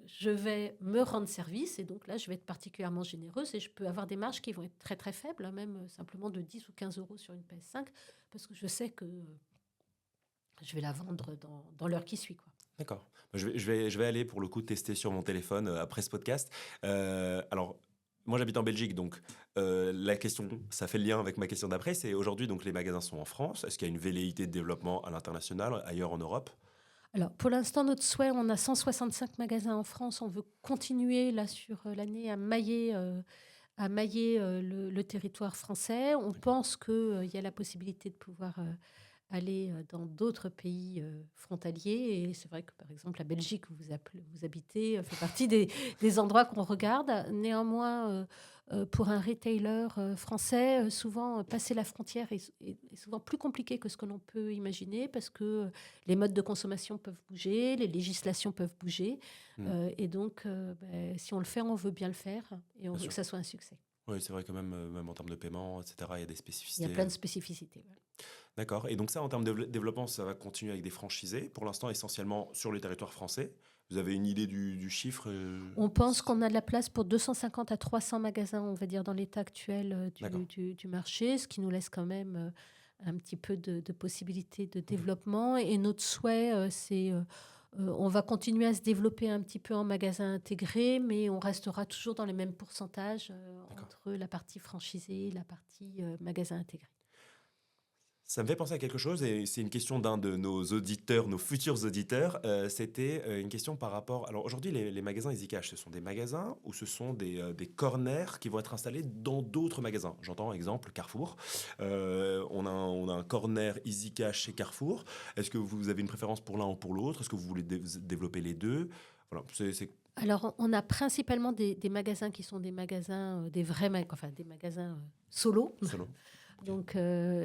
Je vais me rendre service et donc là, je vais être particulièrement généreuse et je peux avoir des marges qui vont être très très faibles, hein, même simplement de 10 ou 15 euros sur une PS5 parce que je sais que je vais la vendre dans l'heure qui suit, quoi. D'accord. Je vais aller pour le coup tester sur mon téléphone après ce podcast. Alors, moi j'habite en Belgique, donc la question, ça fait le lien avec ma question d'après, c'est aujourd'hui donc les magasins sont en France. Est-ce qu'il y a une velléité de développement à l'international, ailleurs en Europe? Alors, pour l'instant, notre souhait, on a 165 magasins en France. On veut continuer là sur l'année à mailler le territoire français. On pense qu'il y a la possibilité de pouvoir aller dans d'autres pays frontaliers. Et c'est vrai que, par exemple, la Belgique où vous habitez fait partie des endroits qu'on regarde. Néanmoins, pour un retailer français, souvent, passer la frontière est souvent plus compliqué que ce que l'on peut imaginer parce que les modes de consommation peuvent bouger, les législations peuvent bouger. Mm. Et donc, si on le fait, on veut bien le faire et on Bien veut que sûr. ça soit un succès. Oui, c'est vrai que même en termes de paiement, etc., il y a des Il y spécificités. a plein de spécificités. Voilà. D'accord. Et donc ça, en termes de développement, ça va continuer avec des franchisés, pour l'instant essentiellement sur le territoire français. Vous avez une idée du chiffre On pense qu'on a de la place pour 250 à 300 magasins, on va dire, dans l'état actuel D'accord. du marché, ce qui nous laisse quand même un petit peu de possibilités de développement. Et notre souhait, on va continuer à se développer un petit peu en magasins intégrés, mais on restera toujours dans les mêmes pourcentages D'accord. entre la partie franchisée et la partie magasin intégré. Ça me fait penser à quelque chose et c'est une question d'un de nos auditeurs, nos futurs auditeurs. C'était une question par rapport. Alors aujourd'hui, les magasins EasyCash, ce sont des magasins ou ce sont des corners qui vont être installés dans d'autres magasins. J'entends exemple Carrefour. On a un corner EasyCash chez Carrefour. Est-ce que vous avez une préférence pour l'un ou pour l'autre? Est-ce que vous voulez développer les deux? Voilà, Alors, on a principalement des magasins qui sont des magasins, des vrais, enfin des magasins solo. solo. Donc,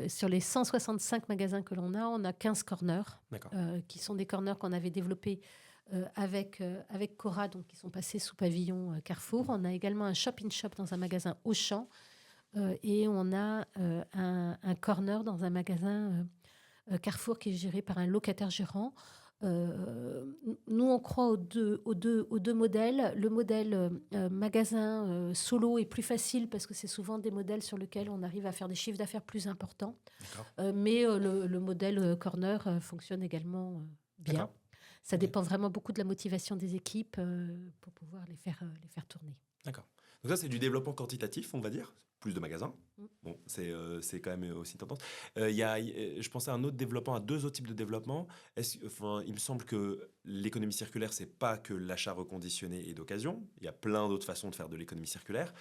sur les 165 magasins que l'on a, on a 15 corners, D'accord. qui sont des corners qu'on avait développés avec Cora, donc qui sont passés sous pavillon Carrefour. On a également un shop-in-shop dans un magasin Auchan et on a un corner dans un magasin Carrefour qui est géré par un locataire gérant. Nous, on croit aux deux modèles. Le modèle magasin solo est plus facile parce que c'est souvent des modèles sur lesquels on arrive à faire des chiffres d'affaires plus importants. Mais le modèle corner fonctionne également bien. D'accord. Ça dépend vraiment beaucoup de la motivation des équipes pour pouvoir les faire tourner. D'accord. Donc ça, c'est du développement quantitatif, on va dire. Plus de magasins. Bon, c'est quand même aussi une tendance. Je pensais à un autre développement, à deux autres types de développement. Il me semble que l'économie circulaire, c'est pas que l'achat reconditionné et d'occasion. Il y a plein d'autres façons de faire de l'économie circulaire.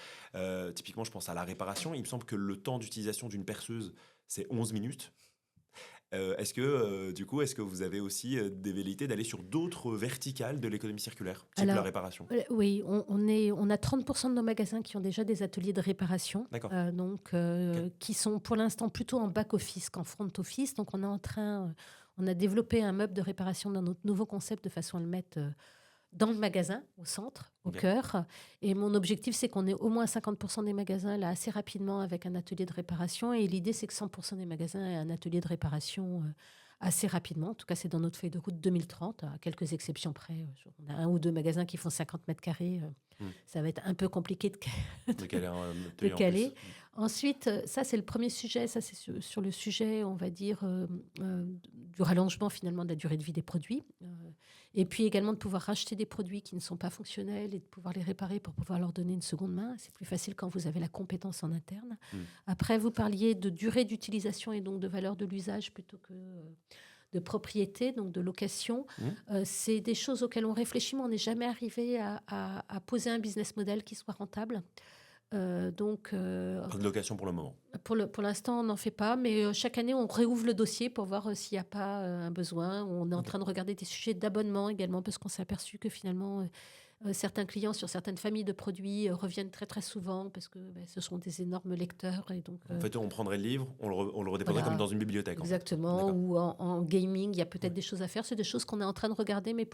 Typiquement, je pense à la réparation. Il me semble que le temps d'utilisation d'une perceuse, c'est 11 minutes. Est-ce que vous avez aussi des velléités d'aller sur d'autres verticales de l'économie circulaire, type la réparation? Oui, on a 30% de nos magasins qui ont déjà des ateliers de réparation, D'accord. qui sont pour l'instant plutôt en back-office qu'en front-office. Donc, on a développé un meuble de réparation dans notre nouveau concept de façon à le mettre dans le magasin, au centre, au cœur. Et mon objectif, c'est qu'on ait au moins 50% des magasins là assez rapidement avec un atelier de réparation. Et l'idée, c'est que 100% des magasins aient un atelier de réparation assez rapidement. En tout cas, c'est dans notre feuille de route 2030, à quelques exceptions près. On a un ou deux magasins qui font 50 mètres carrés. Ça va être un peu compliqué de caler. Ensuite, ça, c'est le premier sujet. Ça, c'est sur le sujet, on va dire, du rallongement finalement de la durée de vie des produits. Et puis également de pouvoir racheter des produits qui ne sont pas fonctionnels et de pouvoir les réparer pour pouvoir leur donner une seconde main. C'est plus facile quand vous avez la compétence en interne. Après, vous parliez de durée d'utilisation et donc de valeur de l'usage plutôt que de propriété, donc de location. C'est des choses auxquelles on réfléchit, mais on n'est jamais arrivé à poser un business model qui soit rentable. Pas de location pour le moment. Pour l'instant, on n'en fait pas, mais chaque année, on réouvre le dossier pour voir s'il n'y a pas un besoin. On est en train de regarder des sujets d'abonnement également, parce qu'on s'est aperçu que finalement, certains clients sur certaines familles de produits reviennent très très souvent, parce que ce sont des énormes lecteurs. Et donc, en fait, on prendrait le livre, on le redéposerait comme dans une bibliothèque. Exactement, ou en gaming, il y a peut-être des choses à faire. C'est des choses qu'on est en train de regarder, mais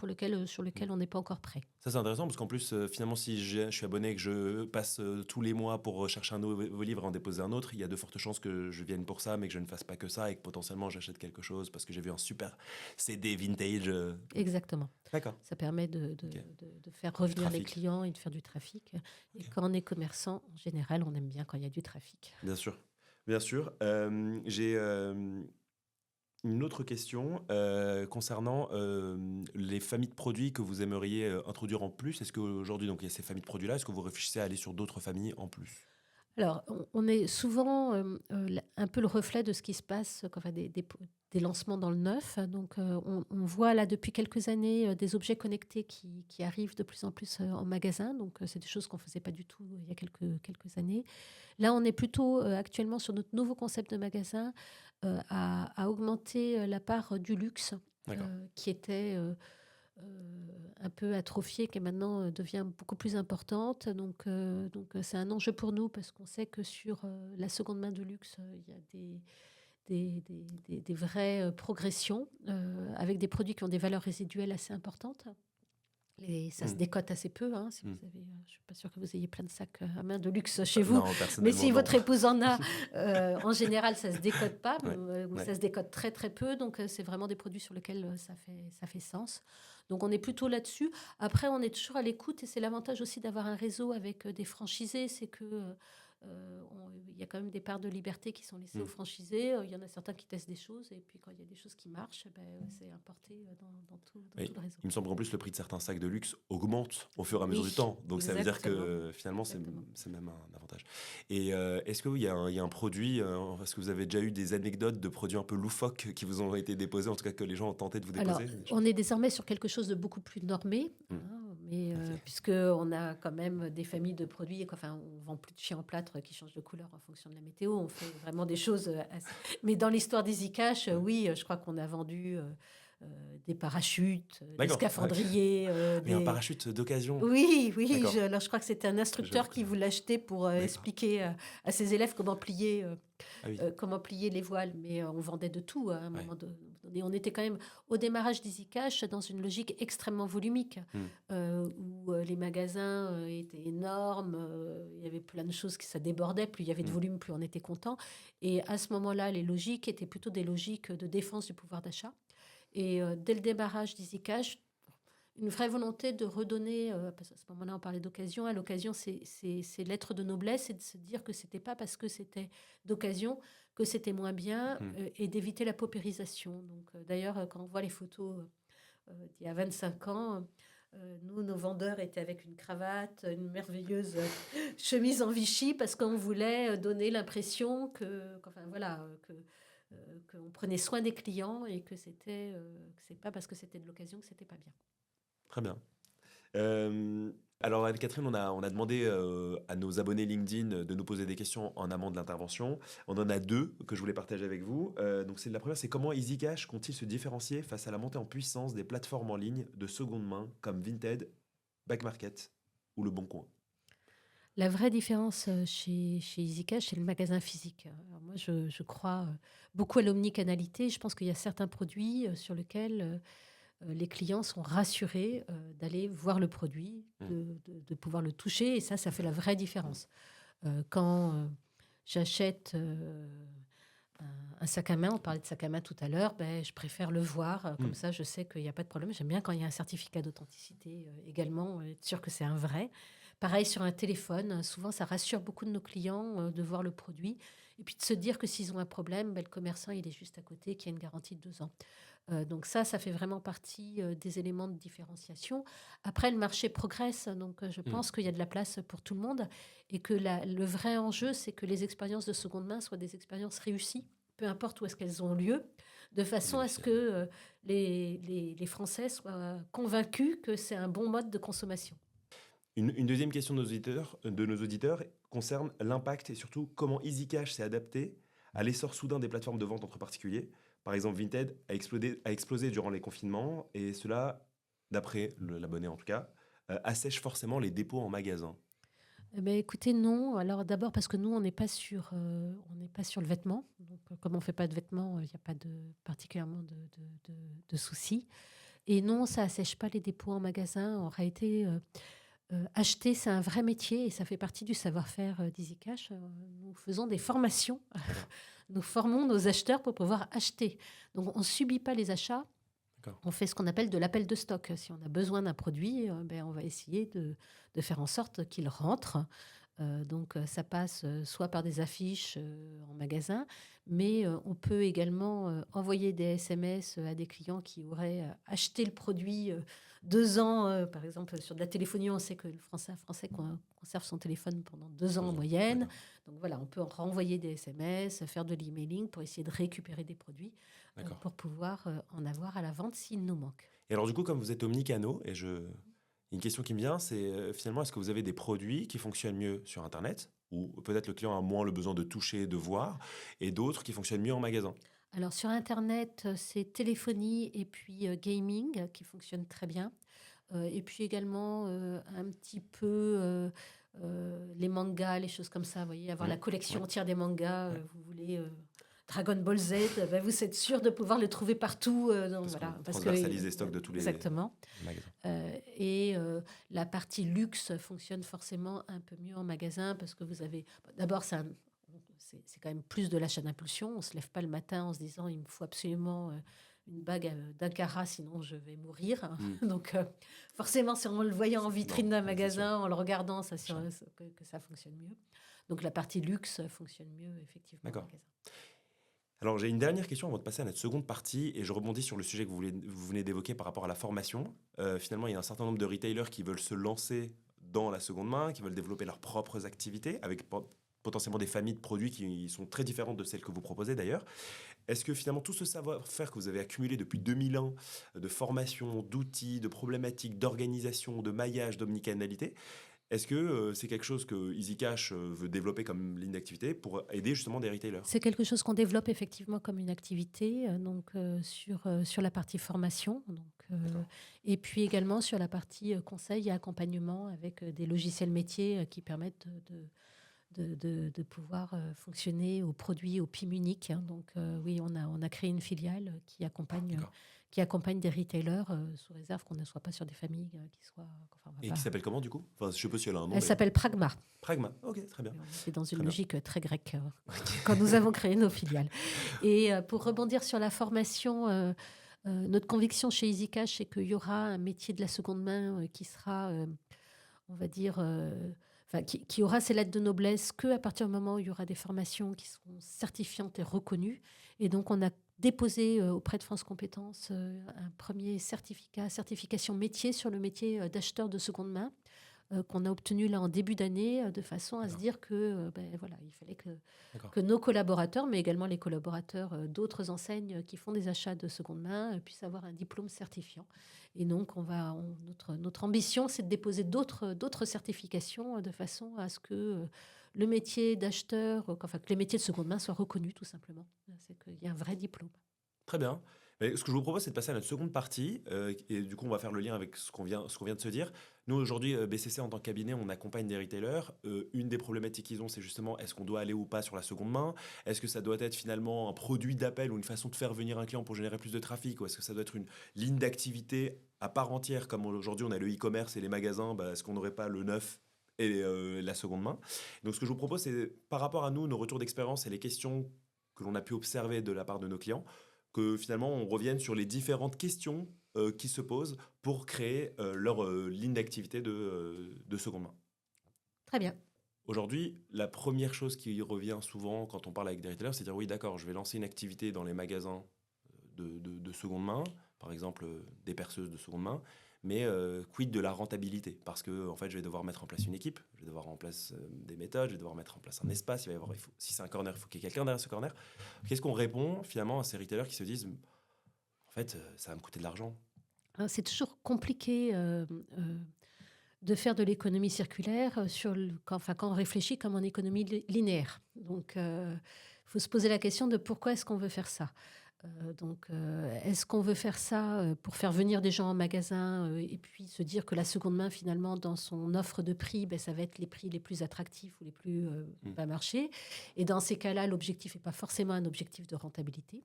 sur lesquelles on n'est pas encore prêt. Ça, c'est intéressant, parce qu'en plus, finalement, si je suis abonné et que je passe tous les mois pour chercher un nouveau livre et en déposer un autre, il y a de fortes chances que je vienne pour ça, mais que je ne fasse pas que ça et que potentiellement j'achète quelque chose parce que j'ai vu un super CD vintage. Exactement. D'accord. Ça permet de faire revenir les clients et de faire du trafic. Et quand on est commerçant, en général, on aime bien quand il y a du trafic. Bien sûr. Bien sûr. J'ai une autre question concernant les familles de produits que vous aimeriez introduire en plus. Est-ce qu'aujourd'hui, donc, il y a ces familles de produits-là, est-ce que vous réfléchissez à aller sur d'autres familles en plus? Alors, on est souvent un peu le reflet de ce qui se passe, enfin, des lancements dans le neuf. Donc, on voit là depuis quelques années des objets connectés qui arrivent de plus en plus en magasin. Donc, c'est des choses qu'on ne faisait pas du tout il y a quelques années. Là, on est plutôt actuellement sur notre nouveau concept de magasin à augmenter la part du luxe qui était un peu atrophiée, qui maintenant devient beaucoup plus importante. Donc, c'est un enjeu pour nous parce qu'on sait que sur la seconde main de luxe, il y a des vraies progressions avec des produits qui ont des valeurs résiduelles assez importantes. Et ça se décote assez peu. Si vous avez, je ne suis pas sûre que vous ayez plein de sacs à main de luxe chez vous. Non, mais si votre épouse en a, en général, ça ne se décote pas. Ça se décote très, très peu. Donc, c'est vraiment des produits sur lesquels ça fait sens. Donc, on est plutôt là-dessus. Après, on est toujours à l'écoute. Et c'est l'avantage aussi d'avoir un réseau avec des franchisés. C'est que il y a quand même des parts de liberté qui sont laissées aux Mm. franchisés. Il y en a certains qui testent des choses, et puis quand il y a des choses qui marchent, c'est importé dans Et tout le réseau. il me semble qu'en plus, le prix de certains sacs de luxe augmente au fur et à mesure Oui, du temps. Donc, ça veut dire exactement. que finalement, c'est Exactement. c'est même un avantage. Et est-ce qu'il y a un produit, est-ce que vous avez déjà eu des anecdotes de produits un peu loufoques qui vous ont été déposés, en tout cas que les gens ont tenté de vous Alors, déposer? on est désormais sur quelque chose de beaucoup plus normé, Mm. mais Ok. puisqu'on a quand même des familles de produits, enfin, on vend plus de chiens en plâtre qui changent de couleur en fonction de la météo, on fait vraiment des choses Mais dans l'histoire des Zcash, Ouais. oui, je crois qu'on a vendu des parachutes, des D'accord. Ah, ok. scaphandriers, Mais un parachute d'occasion. Oui, oui, D'accord. alors je crois que c'était un Je instructeur qui préfère. voulait acheter pour D'accord. expliquer à ses élèves Ah oui. comment plier les voiles. Mais on vendait de tout à un Ouais. moment donné. On était quand même au démarrage d'EasyCash dans une logique extrêmement volumique, Mm. où les magasins étaient énormes, il y avait plein de choses ça débordait, plus il y avait de Mm. volume, plus on était content. Et à ce moment-là, les logiques étaient plutôt des logiques de défense du pouvoir d'achat. Et dès le démarrage d'EasyCash, une vraie volonté de redonner, parce qu'à ce moment-là, on parlait d'occasion. À l'occasion, c'est l'être de noblesse, et de se dire que c'était pas parce que c'était d'occasion que c'était moins bien, Mm. et d'éviter la paupérisation. Donc, d'ailleurs, quand on voit les photos d'il y a 25 ans, nous, nos vendeurs étaient avec une cravate, une merveilleuse chemise en Vichy, parce qu'on voulait donner l'impression qu'enfin, voilà, qu'on prenait soin des clients, et que c'est pas parce que c'était de l'occasion que c'était pas bien. Très bien. Euh, alors, Anne-Catherine, on a demandé à nos abonnés LinkedIn de nous poser des questions en amont de l'intervention. On en a deux que je voulais partager avec vous. Donc, la première, c'est comment EasyCash compte-t-il se différencier face à la montée en puissance des plateformes en ligne de seconde main comme Vinted, Back Market ou Le Bon Coin? La vraie différence chez EasyCash, c'est le magasin physique. Alors moi, je crois beaucoup à l'omnicanalité. Je pense qu'il y a certains produits sur lesquels les clients sont rassurés d'aller voir le produit, Mm. de pouvoir le toucher. Et ça fait la vraie différence. Quand j'achète un sac à main, on parlait de sac à main tout à l'heure, je préfère le voir. Comme Mm. ça, je sais qu'il n'y a pas de problème. J'aime bien quand il y a un certificat d'authenticité également, être sûr que c'est un vrai. Pareil sur un téléphone. Souvent, ça rassure beaucoup de nos clients de voir le produit. Et puis de se dire que s'ils ont un problème, le commerçant, il est juste à côté, qu'il y a une garantie de 2 ans. Donc ça fait vraiment partie des éléments de différenciation. Après, le marché progresse, donc je Mm. pense qu'il y a de la place pour tout le monde, et que le vrai enjeu, c'est que les expériences de seconde main soient des expériences réussies, peu importe où est-ce qu'elles ont lieu, de façon à ce Bénéficiaire. que les Français soient convaincus que c'est un bon mode de consommation. Une deuxième question de nos auditeurs concerne l'impact et surtout comment EasyCash s'est adapté à l'essor soudain des plateformes de vente entre particuliers. Par exemple, Vinted a explosé durant les confinements et cela, d'après l'abonné en tout cas, assèche forcément les dépôts en magasin. Écoutez, non. Alors d'abord parce que nous, on n'est pas sur le vêtement. Donc, comme on ne fait pas de vêtements, il n'y a pas particulièrement de soucis. Et non, ça assèche pas les dépôts en magasin. En réalité, acheter, c'est un vrai métier, et ça fait partie du savoir-faire d'EasyCash. Nous faisons des formations. D'accord. Nous formons nos acheteurs pour pouvoir acheter. Donc, on ne subit pas les achats. D'accord. On fait ce qu'on appelle de l'appel de stock. Si on a besoin d'un produit, on va essayer de faire en sorte qu'il rentre. Donc, ça passe soit par des affiches en magasin, mais on peut également envoyer des SMS à des clients qui auraient acheté le produit 2 ans. Par exemple, sur de la téléphonie, on sait que un Français conserve son téléphone pendant 2 ans en moyenne. D'accord. Donc voilà, on peut renvoyer des SMS, faire de l'emailing pour essayer de récupérer des produits D'accord. pour pouvoir en avoir à la vente s'il nous manque. Et alors du coup, comme vous êtes omnicanaux, une question qui me vient, c'est finalement, est-ce que vous avez des produits qui fonctionnent mieux sur Internet, ou peut-être le client a moins le besoin de toucher, de voir, et d'autres qui fonctionnent mieux en magasin? Alors sur Internet, c'est téléphonie et puis gaming qui fonctionne très bien. Et puis également un petit peu les mangas, les choses comme ça. Vous voyez, avoir la collection Ouais. entière des mangas, Ouais. vous voulez Dragon Ball Z, vous êtes sûr de pouvoir le trouver partout. Parce qu'on Parce transversalise les stocks de tous les exactement. magasins. Et la partie luxe fonctionne forcément un peu mieux en magasin, parce que vous avez... D'abord, c'est quand même plus de l'achat d'impulsion. On ne se lève pas le matin en se disant il me faut absolument une bague d'un carat, sinon je vais mourir. Mm. Donc forcément, c'est en le voyant en vitrine Non, d'un c'est sûr. magasin, en le regardant, Sûr. que ça fonctionne mieux. Donc la partie luxe fonctionne mieux, effectivement, en D'accord. magasin. Alors, j'ai une dernière question avant de passer à notre seconde partie, et je rebondis sur le sujet que vous venez d'évoquer par rapport à la formation. Finalement, il y a un certain nombre de retailers qui veulent se lancer dans la seconde main, qui veulent développer leurs propres activités, avec potentiellement des familles de produits qui sont très différentes de celles que vous proposez d'ailleurs. Est-ce que finalement tout ce savoir-faire que vous avez accumulé depuis 2000 ans, de formation, d'outils, de problématiques, d'organisation, de maillage, d'omnicanalité, est-ce que c'est quelque chose que EasyCash veut développer comme ligne d'activité pour aider justement des retailers? C'est quelque chose qu'on développe effectivement comme une activité, sur la partie formation, D'accord. et puis également sur la partie, conseil et accompagnement avec, des logiciels métiers, qui permettent de pouvoir, fonctionner aux produits au PIM unique, hein. Oui, on a créé une filiale, D'accord. qui accompagne des retailers, sous réserve qu'on ne soit pas sur des familles, qui soient enfin, on va Et qui pas. s'appelle comment du coup? Enfin, je sais pas si elle a un nom Elle d'ailleurs. s'appelle Pragma. Pragma. Ok, très bien. Et on était dans Très une bien. logique, très grecque, quand nous avons créé nos filiales. Et pour rebondir sur la formation, notre conviction chez EasyCash, c'est qu'il y aura un métier de la seconde main, qui sera, on va dire, enfin, qui aura ses lettres de noblesse qu'à partir du moment où il y aura des formations qui seront certifiantes et reconnues. Et donc, on a déposé, auprès de France Compétences, un premier certification métier sur le métier, d'acheteur de seconde main, qu'on a obtenu là en début d'année, de façon à se D'accord. dire que, voilà, il fallait D'accord. que nos collaborateurs, mais également les collaborateurs, d'autres enseignes, qui font des achats de seconde main, puissent avoir un diplôme certifiant. Et donc, notre ambition, c'est de déposer d'autres certifications, de façon à ce que, le métier d'acheteur, enfin que les métiers de seconde main soient reconnus, tout simplement. C'est qu'il y a un vrai diplôme. Très bien. Mais ce que je vous propose, c'est de passer à notre seconde partie. Et du coup, on va faire le lien avec ce qu'on vient de se dire. Nous, aujourd'hui, BCC, en tant que cabinet, on accompagne des retailers. Une des problématiques qu'ils ont, c'est justement, est-ce qu'on doit aller ou pas sur la seconde main? Est-ce que ça doit être finalement un produit d'appel ou une façon de faire venir un client pour générer plus de trafic? Ou est-ce que ça doit être une ligne d'activité à part entière? Comme aujourd'hui, on a le e-commerce et les magasins, bah, est-ce qu'on n'aurait pas le neuf et la seconde main? Donc, ce que je vous propose, c'est par rapport à nous, nos retours d'expérience et les questions que l'on a pu observer de la part de nos clients, que finalement on revienne sur les différentes questions qui se posent pour créer leur ligne d'activité de seconde main. Très bien. Aujourd'hui, la première chose qui revient souvent quand on parle avec des retailers, c'est de dire oui, d'accord, je vais lancer une activité dans les magasins de seconde main, par exemple des perceuses de seconde main, mais quid de la rentabilité? Parce que en fait, je vais devoir mettre en place une équipe, je vais devoir en place des méthodes, je vais devoir mettre en place un espace, si c'est un corner, il faut qu'il y ait quelqu'un derrière ce corner. Qu'est-ce qu'on répond finalement à ces retailers qui se disent en fait, ça va me coûter de l'argent? Hein, c'est toujours compliqué, de faire de l'économie circulaire, quand on réfléchit comme en économie linéaire. Il faut se poser la question de pourquoi est-ce qu'on veut faire ça. Est-ce qu'on veut faire ça, pour faire venir des gens en magasin, et puis se dire que la seconde main, finalement, dans son offre de prix, ben, ça va être les prix les plus attractifs ou les plus Mm. bas marché. Et dans ces cas-là, l'objectif n'est pas forcément un objectif de rentabilité.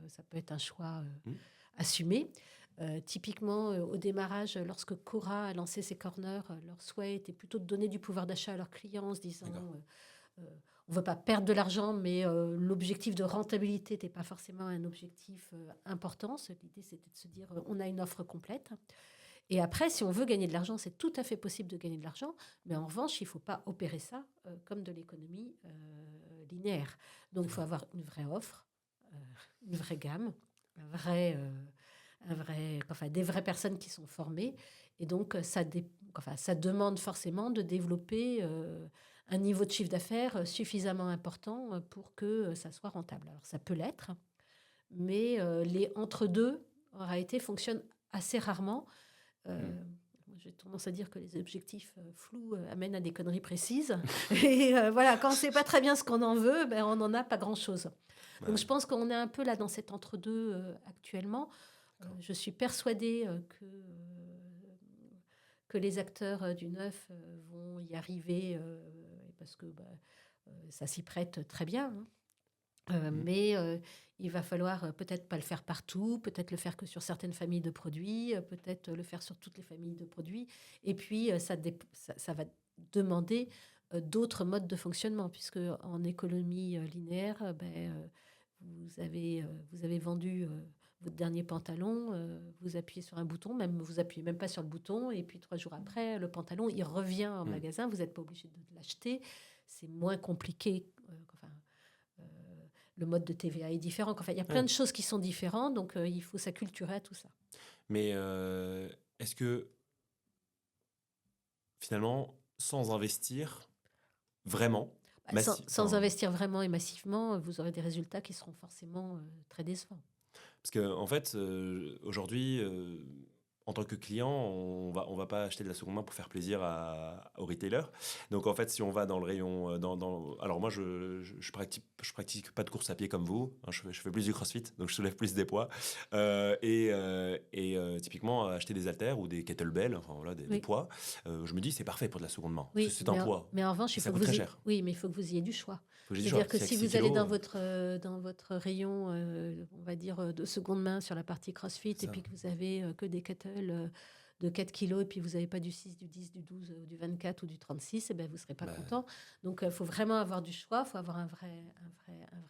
Ça peut être un choix Mm. assumé. Typiquement, au démarrage, lorsque Cora a lancé ses corners, leur souhait était plutôt de donner du pouvoir d'achat à leurs clients en se disant, D'accord. on ne veut pas perdre de l'argent, mais l'objectif de rentabilité n'était pas forcément un objectif important. L'idée, c'était de se dire, on a une offre complète. Et après, si on veut gagner de l'argent, c'est tout à fait possible de gagner de l'argent, mais en revanche, il ne faut pas opérer ça comme de l'économie linéaire. Donc, il faut avoir une vraie offre, euh, une vraie gamme, des vraies personnes qui sont formées. Et donc, ça demande forcément de développer un niveau de chiffre d'affaires suffisamment important pour que ça soit rentable. Alors, ça peut l'être, mais les entre-deux, en réalité, fonctionnent assez rarement. Mm. J'ai tendance à dire que les objectifs flous amènent à des conneries précises. Et voilà, quand on ne sait pas très bien ce qu'on en veut, ben, on n'en a pas grand-chose. Donc, Ouais. je pense qu'on est un peu là dans cet entre-deux actuellement. Je suis persuadée que les acteurs du neuf vont y arriver, parce que ça s'y prête très bien, hein. Mm. Mais il va falloir peut-être pas le faire partout, peut-être le faire que sur certaines familles de produits, peut-être le faire sur toutes les familles de produits. Et puis, ça va demander d'autres modes de fonctionnement, puisque en économie linéaire, vous avez vendu votre dernier pantalon, vous appuyez sur un bouton, même vous appuyez même pas sur le bouton, et puis 3 jours après, le pantalon, il revient en Mm. magasin, vous n'êtes pas obligé de l'acheter. c'est moins compliqué. Euh, le mode de TVA est différent. Enfin, il y a plein Ouais. de choses qui sont différentes, donc il faut s'acculturer à tout ça. Mais est-ce que finalement, sans investir vraiment, Sans investir vraiment et massivement, vous aurez des résultats qui seront forcément très décevants. parce que en fait, aujourd'hui, en tant que client, on va pas acheter de la seconde main pour faire plaisir au retailer. Donc en fait, si on va dans le rayon, alors moi, je pratique pas de course à pied comme vous. Hein, je fais plus du CrossFit, donc je soulève plus des poids. Typiquement, acheter des haltères ou des kettlebells, enfin voilà, des Oui, poids. Je me dis, c'est parfait pour de la seconde main. oui, C'est un poids mais en revanche, et ça coûte très cher. oui, mais il faut que vous ayez du choix. Faut que j'ai du choix. C'est-à-dire que S'il y a que si 6 vous allez kilos, dans votre rayon, on va dire, de seconde main sur la partie CrossFit, et ça. puis que vous avez que des kettles de 4 kilos, et puis vous n'avez pas du 6, du 10, du 12, du 24 ou du 36, eh ben, vous ne serez pas Bah, content. Donc, il faut vraiment avoir du choix, il faut avoir un vrai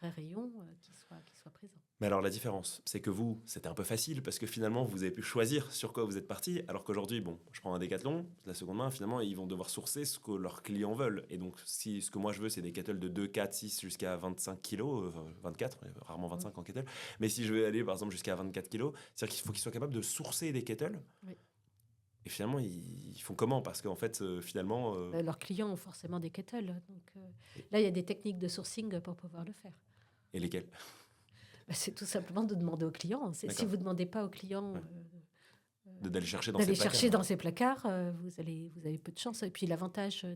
rayon qui soit présent. Mais alors la différence, c'est que vous, c'était un peu facile parce que finalement, vous avez pu choisir sur quoi vous êtes parti, alors qu'aujourd'hui, bon, je prends un Décathlon, la seconde main, finalement, ils vont devoir sourcer ce que leurs clients veulent. Et donc, si ce que moi je veux, c'est des kettles de 2, 4, 6 jusqu'à 25 kilos, 24, rarement Mm. 25 en kettle, mais si je veux aller par exemple jusqu'à 24 kilos, c'est-à-dire qu'il faut qu'ils soient capables de sourcer des kettles. Oui. Et finalement, ils font comment? Parce qu'en fait, finalement, Leurs clients ont forcément des kettles. Donc, et là, il y a des techniques de sourcing pour pouvoir le faire. et lesquels? C'est tout simplement de demander aux clients. Si D'accord. vous ne demandez pas aux clients Ouais. D'aller chercher dans ces d'aller placards. chercher dans ces placards, vous avez peu de chance. Et puis l'avantage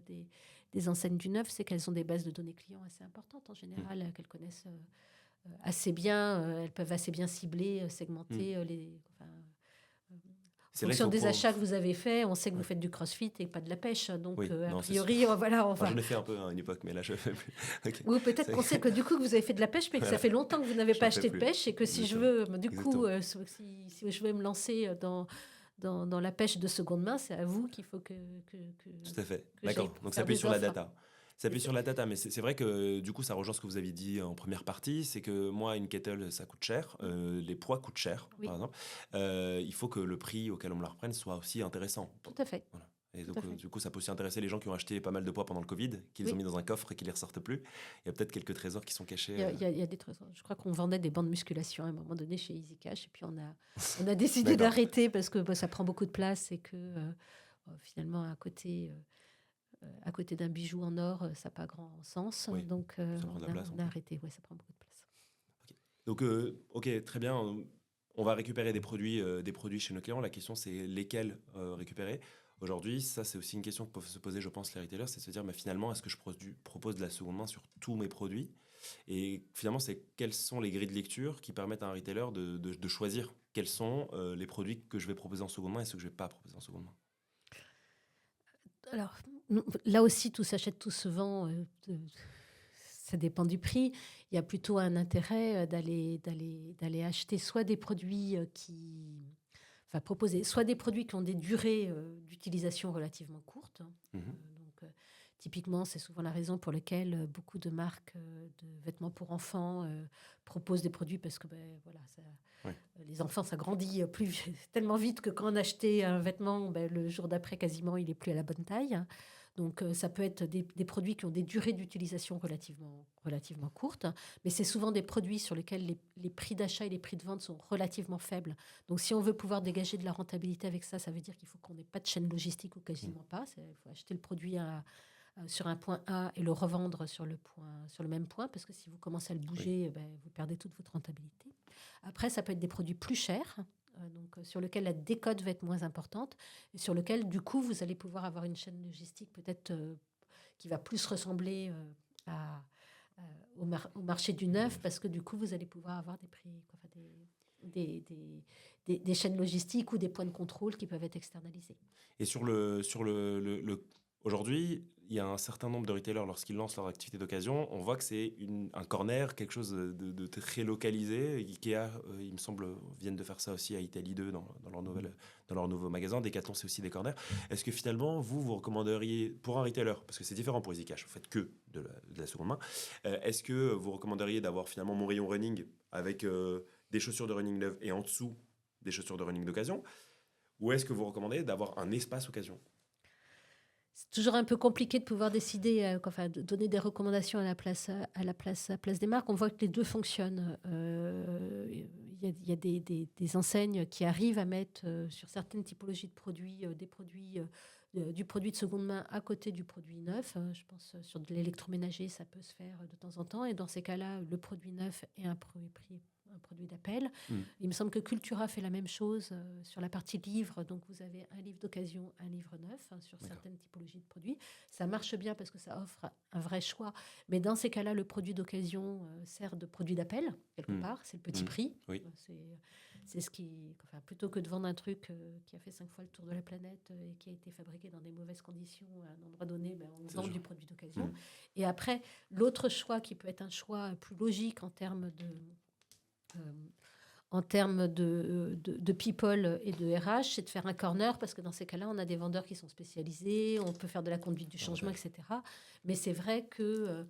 des enseignes du neuf, c'est qu'elles ont des bases de données clients assez importantes en général, qu'elles connaissent assez bien. Elles peuvent assez bien cibler, segmenter en C'est vrai fonction qu'il des faut. achats que vous avez faits. On sait que vous Ouais. faites du crossfit et pas de la pêche. Donc, Oui, a non, c'est sûr. priori, voilà, Enfin, j'en ai fait un peu à une époque, mais là, je fais plus. Ok. ou peut-être qu'on sait que du coup, que vous avez fait de la pêche, mais que ça Voilà. fait longtemps que vous n'avez pas J'en fais acheté de plus. pêche et que si je Exactement. veux, du coup, si je veux me lancer dans la pêche de seconde main, c'est à vous qu'il faut Tout à fait. que j'aille D'accord. Donc, ça faire appuie des sur la offres. data. Ça appuie sur la data, mais c'est vrai que du coup, ça rejoint ce que vous avez dit en première partie, c'est que moi, une kettle, ça coûte cher, les poids coûtent cher, Oui, par exemple. Il faut que le prix auquel on me la reprenne soit aussi intéressant. tout à fait. Voilà. Et Tout donc, à fait. du coup, ça peut aussi intéresser les gens qui ont acheté pas mal de poids pendant le Covid, qui les ont Oui, mis dans un coffre et qui les ressortent plus. Il y a peut-être quelques trésors qui sont cachés. il y a des trésors. Je crois qu'on vendait des bancs de musculation à un moment donné chez Easy Cash et puis on a décidé D'accord. d'arrêter parce que ça prend beaucoup de place et que finalement, à côté d'un bijou en or, ça n'a pas grand sens. Oui, Donc, ça prend de la place. on a arrêté. Ouais, ça prend beaucoup de place. Donc, ok, très bien. On va récupérer des produits chez nos clients. La question, c'est lesquels récupérer. Aujourd'hui, ça, c'est aussi une question que peuvent se poser, je pense, les retailers, c'est de se dire, finalement, est-ce que je propose de la seconde main sur tous mes produits? Et finalement, c'est quelles sont les grilles de lecture qui permettent à un retailer de choisir quels sont les produits que je vais proposer en seconde main et ceux que je ne vais pas proposer en seconde main. Alors, là aussi, tout s'achète, tout se vend. Ça dépend du prix. Il y a plutôt un intérêt d'aller acheter soit des produits proposer soit des produits qui ont des durées d'utilisation relativement courtes. Mhm. Typiquement, c'est souvent la raison pour laquelle beaucoup de marques de vêtements pour enfants proposent des produits parce que voilà, Ouais. les enfants, ça grandit tellement vite que quand on achetait un vêtement, le jour d'après, quasiment, il n'est plus à la bonne taille. Donc, ça peut être des produits qui ont des durées d'utilisation relativement courtes, mais c'est souvent des produits sur lesquels les prix d'achat et les prix de vente sont relativement faibles. Donc, si on veut pouvoir dégager de la rentabilité avec ça, ça veut dire qu'il faut qu'on n'ait pas de chaîne logistique ou quasiment pas. Il faut acheter le produit sur un point A et le revendre sur le même point, parce que si vous commencez à le bouger, vous perdez toute votre rentabilité. Après, ça peut être des produits plus chers, sur lequel la décote va être moins importante, et sur lequel, du coup, vous allez pouvoir avoir une chaîne logistique peut-être qui va plus ressembler au marché du neuf, parce que du coup, vous allez pouvoir avoir des prix, des chaînes logistiques ou des points de contrôle qui peuvent être externalisés. Et aujourd'hui, il y a un certain nombre de retailers, lorsqu'ils lancent leur activité d'occasion, on voit que c'est un corner, quelque chose de très localisé. Ikea, il me semble, viennent de faire ça aussi à Italie 2 dans leur nouveau magasin. Decathlon, c'est aussi des corners. Est-ce que finalement, vous recommanderiez, pour un retailer, parce que c'est différent pour EasyCash, vous faites que de la seconde main, est-ce que vous recommanderiez d'avoir finalement mon rayon running avec des chaussures de running neuves et en dessous des chaussures de running d'occasion? Ou est-ce que vous recommandez d'avoir un espace occasion? C'est toujours un peu compliqué de pouvoir décider, enfin, de donner des recommandations à la place des marques. On voit que les 2 fonctionnent. Il y a des enseignes qui arrivent à mettre, sur certaines typologies de produits, des produits, du produit de seconde main à côté du produit neuf. Je pense, sur de l'électroménager, ça peut se faire, de temps en temps et dans ces cas-là, le produit neuf est un produit d'appel. Mm. Il me semble que Cultura fait la même chose, sur la partie livre. Donc, vous avez un livre d'occasion, un livre neuf, sur D'accord. certaines typologies de produits. Ça marche bien parce que ça offre un vrai choix. Mais dans ces cas-là, le produit d'occasion, sert de produit d'appel, quelque Mm. part. C'est le petit Mm. prix. Oui. C'est ce qui... Enfin, plutôt que de vendre un truc, qui a fait 5 fois le tour de la planète, et qui a été fabriqué dans des mauvaises conditions à un endroit donné, ben, on C'est vend sûr. du produit d'occasion. Mm. Et après, l'autre choix qui peut être un choix plus logique euh, en termes de people et de RH, c'est de faire un corner, parce que dans ces cas-là, on a des vendeurs qui sont spécialisés, on peut faire de la conduite du changement, Avantage. etc. Mais c'est vrai que,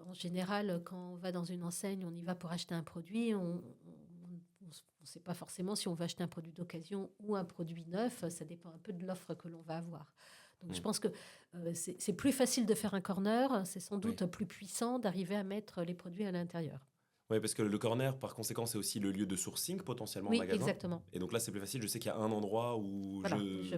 en général, quand on va dans une enseigne, on y va pour acheter un produit, on ne sait pas forcément si on va acheter un produit d'occasion ou un produit neuf, ça dépend un peu de l'offre que l'on va avoir. Donc, je Mm. pense que, c'est plus facile de faire un corner, c'est sans Oui. doute plus puissant d'arriver à mettre les produits à l'intérieur. Oui, parce que le corner, par conséquent, c'est aussi le lieu de sourcing potentiellement en Oui, magasin. exactement. Et donc là, c'est plus facile. Je sais qu'il y a un endroit où Voilà, je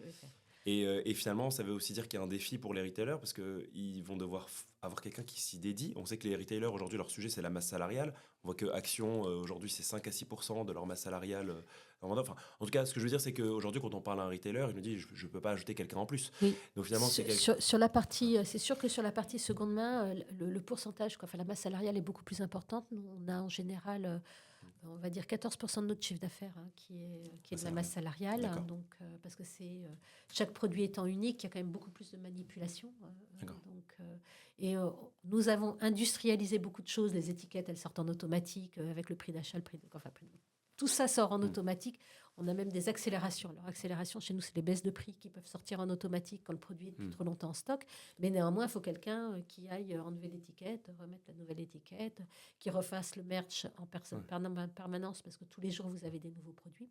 vais faire. Et finalement, ça veut aussi dire qu'il y a un défi pour les retailers parce qu'ils vont devoir avoir quelqu'un qui s'y dédie. On sait que les retailers, aujourd'hui, leur sujet, c'est la masse salariale. On voit que Action, aujourd'hui, c'est 5 à 6% de leur masse salariale en vendeur. Enfin, en tout cas, ce que je veux dire, c'est qu'aujourd'hui, quand on parle à un retailer, il nous dit, je ne peux pas ajouter quelqu'un en plus. Oui. Donc finalement, c'est Sur la partie, c'est sûr que sur la partie seconde main, le pourcentage, quoi, enfin, la masse salariale est beaucoup plus importante. Nous, on a en général, on va dire 14% de notre chiffre d'affaires, qui est de la masse salariale. D'accord. Donc, parce que chaque produit étant unique, il y a quand même beaucoup plus de manipulation. D'accord. Donc, nous avons industrialisé beaucoup de choses. Les étiquettes, elles sortent en automatique, avec le prix d'achat, enfin, tout ça sort en automatique. On a même des accélérations. Alors, accélération, chez nous, c'est les baisses de prix qui peuvent sortir en automatique quand le produit est depuis trop longtemps en stock. Mais néanmoins, il faut quelqu'un, qui aille enlever l'étiquette, remettre la nouvelle étiquette, qui refasse le merch en permanence, parce que tous les jours, vous avez des nouveaux produits.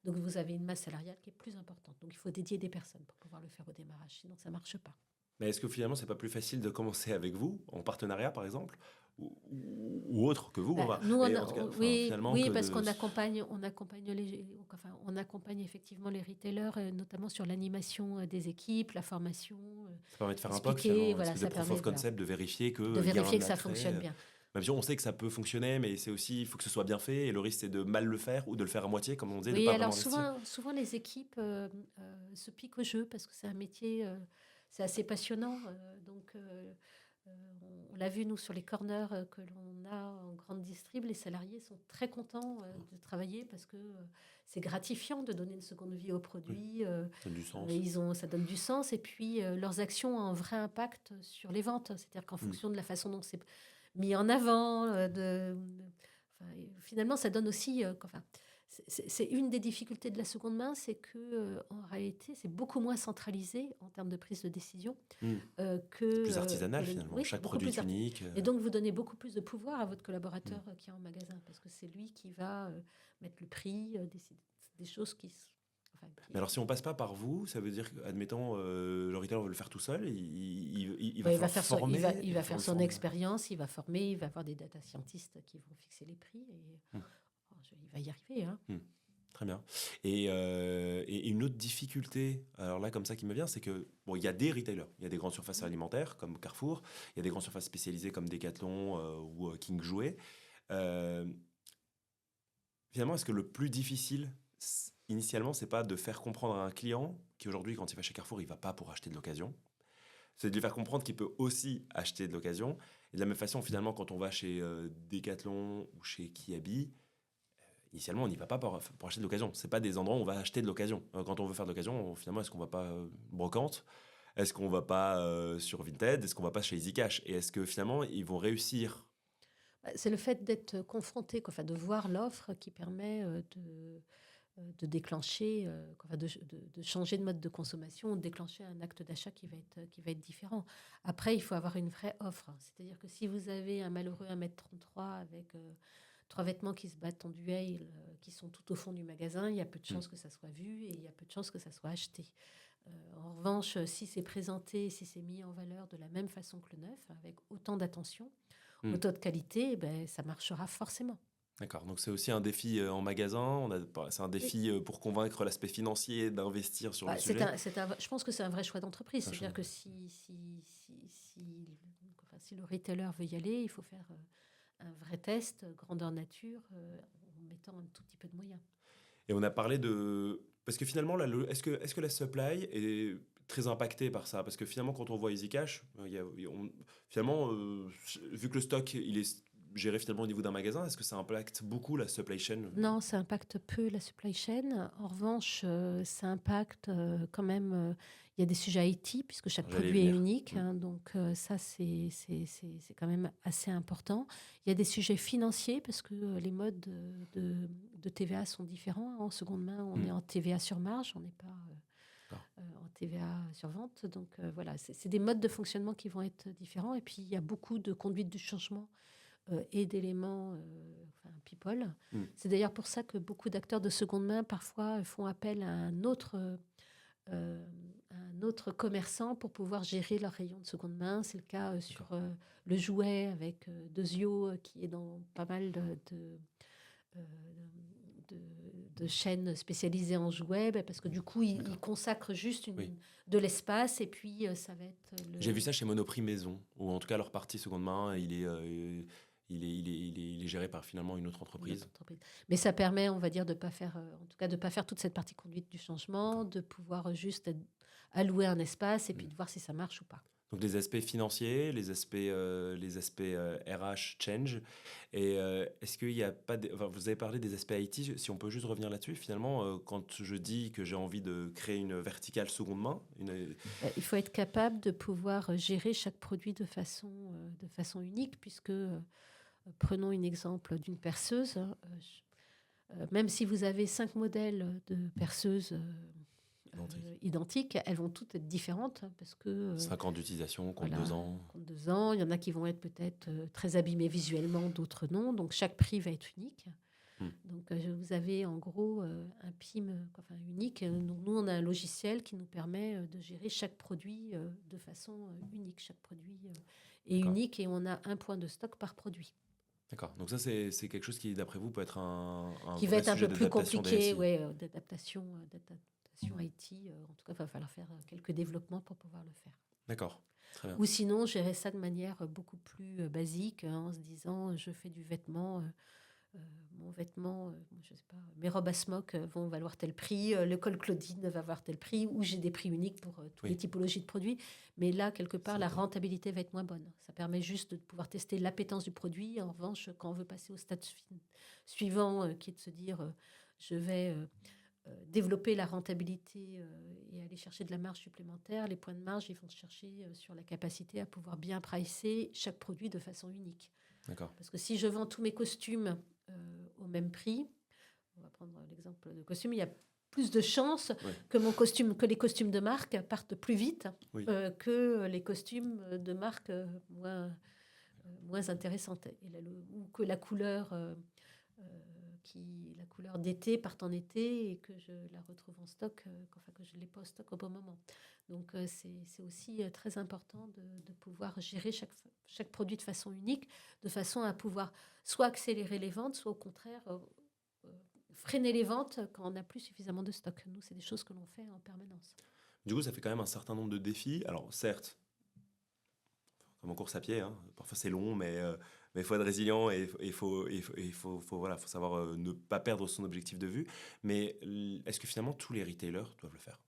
Donc, vous avez une masse salariale qui est plus importante. Donc, il faut dédier des personnes pour pouvoir le faire au démarrage. Sinon, ça ne marche pas. Mais est-ce que finalement, c'est pas plus facile de commencer avec vous, en partenariat, par exemple, ou autre que vous enfin, Nous, mais en tout cas, finalement, oui, que parce de... qu'on accompagne, on accompagne effectivement les retailers, notamment sur l'animation, des équipes, la formation, Ça permet de faire un POC, expliquer, finalement, une voilà, espèce de ça proof permet of concept, de vérifier qu'il de y a vérifier un que ça attrait. fonctionne bien. Même si on sait que ça peut fonctionner, mais c'est aussi, il faut que ce soit bien fait, et le risque, c'est de mal le faire, ou de le faire à moitié, comme on disait, de Oui, pas vraiment alors investir. souvent les équipes, se piquent au jeu, parce que c'est un métier, c'est assez passionnant. Donc, on l'a vu, nous, sur les corners, que l'on a en grande distrib, les salariés sont très contents, de travailler, parce que, c'est gratifiant de donner une seconde vie au Oui, produit. ça a du sens. Ça donne du sens, et puis, leurs actions ont un vrai impact sur les ventes. C'est-à-dire qu'en fonction de la façon dont c'est mis en avant, enfin, finalement, ça donne aussi, enfin, c'est une des difficultés de la seconde main, c'est que, en réalité, c'est beaucoup moins centralisé en termes de prise de décision, Hmm. que, Plus artisanal, finalement. oui, Chaque beaucoup produit plus est unique. et donc, vous donnez beaucoup plus de pouvoir à votre collaborateur, qui est en magasin, parce que c'est lui qui va, mettre le prix, décider des choses enfin, Mais alors, si on passe pas par vous, ça veut dire que, admettons, le retailer veut le faire tout seul, il va Ouais, falloir former. il va faire le son former. expérience, il va former, il va avoir des data scientists qui vont fixer les prix, et il va y arriver, hein. Très bien. Et une autre difficulté, alors là, comme ça, qui me vient, c'est que, bon, il y a des retailers, il y a des grandes surfaces alimentaires comme Carrefour, il y a des grandes surfaces spécialisées comme Decathlon ou King Jouet. Euh, Finalement, est-ce que le plus difficile, initialement, c'est pas de faire comprendre à un client qui aujourd'hui, quand il va chez Carrefour, il va pas pour acheter de l'occasion, c'est de lui faire comprendre qu'il peut aussi acheter de l'occasion. Et de la même façon, finalement, quand on va chez Decathlon ou chez Kiabi, initialement, on n'y va pas pour acheter de l'occasion. C'est pas des endroits où on va acheter de l'occasion. Quand on veut faire de l'occasion, finalement, est-ce qu'on va pas Brocante? Est-ce qu'on va pas sur Vinted? Est-ce qu'on va pas chez EasyCash? Et est-ce que finalement, ils vont réussir? C'est le fait d'être confronté, quoi, enfin, de voir l'offre qui permet, de déclencher, enfin, de changer de mode de consommation, de déclencher un acte d'achat qui va être différent. Après, il faut avoir une vraie offre. C'est-à-dire que si vous avez un malheureux 1,33 m avec, 3 vêtements qui se battent en duel, qui sont tout au fond du magasin, il y a peu de chances que ça soit vu, et il y a peu de chances que ça soit acheté. En revanche, si c'est présenté, si c'est mis en valeur de la même façon que le neuf, avec autant d'attention, Hmm. autant de qualité, ça marchera forcément. D'accord, donc c'est aussi un défi en magasin, c'est un Et, défi pour convaincre l'aspect financier d'investir sur le sujet. je pense que c'est un vrai choix d'entreprise. C'est un choix. C'est-à-dire que si le retailer veut y aller, il faut faire un vrai test, grandeur nature, en mettant un tout petit peu de moyens. Et on a parlé de... Parce que finalement, est-ce que la supply est très impactée par ça? Parce que finalement, quand on voit EasyCash, finalement, vu que le stock, il est géré finalement au niveau d'un magasin, est-ce que ça impacte beaucoup la supply chain? Non, ça impacte peu la supply chain. En revanche, ça impacte quand même. Il y a des sujets IT, puisque chaque J'allais y produit est venir. unique. Donc, ça, c'est quand même assez important. Il y a des sujets financiers, parce que les modes de TVA sont différents. En seconde main, on est en TVA sur marge, on n'est pas en TVA sur vente. Donc, voilà, c'est des modes de fonctionnement qui vont être différents. Et puis, il y a beaucoup de conduite du changement et d'éléments people. C'est d'ailleurs pour ça que beaucoup d'acteurs de seconde main parfois font appel à un autre commerçant pour pouvoir gérer leur rayon de seconde main. C'est le cas sur le jouet avec Dezio qui est dans pas mal euh, de chaînes spécialisées en jouets, parce que du coup, il consacre juste de l'espace et puis ça va être... J'ai vu ça chez Monoprix Maison, ou en tout cas leur partie seconde main, il est géré par finalement une autre entreprise. Mais ça permet, on va dire, de pas faire, en tout cas, de pas faire toute cette partie conduite du changement, de pouvoir juste allouer un espace et puis de voir si ça marche ou pas. Donc les aspects financiers, les aspects RH change. Et est-ce qu'il y a pas... vous avez parlé des aspects IT, si on peut juste revenir là-dessus. Finalement, quand je dis que j'ai envie de créer une verticale seconde main... Il faut être capable de pouvoir gérer chaque produit de façon unique, puisque, prenons un exemple d'une perceuse. Même si vous avez 5 modèles de perceuses identiques, elles vont toutes être différentes parce que 5 ans d'utilisation, compte 2 ans. Compte 2 ans, il y en a qui vont être peut-être très abîmés visuellement, d'autres non. Donc chaque prix va être unique. Donc vous avez en gros un PIM unique. Donc, nous, on a un logiciel qui nous permet de gérer chaque produit de façon unique. Chaque produit est unique et on a un point de stock par produit. D'accord. Donc ça, c'est quelque chose qui, d'après vous, peut être un qui va être un peu plus compliqué, d'adaptation IT. En tout cas, il va falloir faire quelques développements pour pouvoir le faire. D'accord. Très bien. Ou sinon, gérer ça de manière beaucoup plus basique, en se disant, je fais du vêtement, mon vêtement, je sais pas, mes robes à smock vont valoir tel prix, le col Claudine va avoir tel prix, ou j'ai des prix uniques pour toutes les typologies de produits. Mais là, quelque part, la rentabilité va être moins bonne. Ça permet juste de pouvoir tester l'appétence du produit. En revanche, quand on veut passer au stade suivant, qui est de se dire, je vais développer la rentabilité et aller chercher de la marge supplémentaire, les points de marge, ils vont se chercher sur la capacité à pouvoir bien pricer chaque produit de façon unique. D'accord. Parce que si je vends tous mes costumes au même prix, on va prendre l'exemple de costume, il y a plus de chances que les costumes de marque partent plus vite que les costumes de marque moins intéressantes. Ou que la couleur d'été parte en été et que je la retrouve en stock, que je ne l'ai pas au stock au bon moment. Donc c'est aussi très important de pouvoir gérer chaque produit de façon unique, de façon à pouvoir soit accélérer les ventes, soit au contraire freiner les ventes quand on n'a plus suffisamment de stock. Nous, c'est des choses que l'on fait en permanence. Du coup, ça fait quand même un certain nombre de défis. Alors certes, comme en course à pied, parfois c'est long, mais il faut être résilient et il faut savoir ne pas perdre son objectif de vue. Mais est-ce que finalement tous les retailers doivent le faire?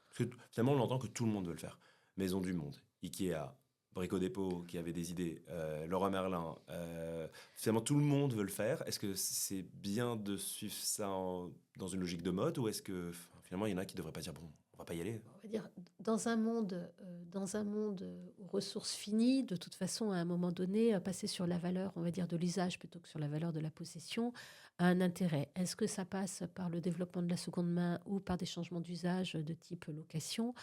Parce que finalement, on entend que tout le monde veut le faire. Maison du Monde, Ikea, Brico Dépôt qui avait des idées, Leroy Merlin, finalement tout le monde veut le faire. Est-ce que c'est bien de suivre ça dans une logique de mode ou est-ce que finalement il y en a qui ne devraient pas dire bon, on va pas y aller? On va dire, dans un monde aux ressources finies, de toute façon, à un moment donné, passer sur la valeur, on va dire, de l'usage plutôt que sur la valeur de la possession, a un intérêt. Est-ce que ça passe par le développement de la seconde main ou par des changements d'usage de type location?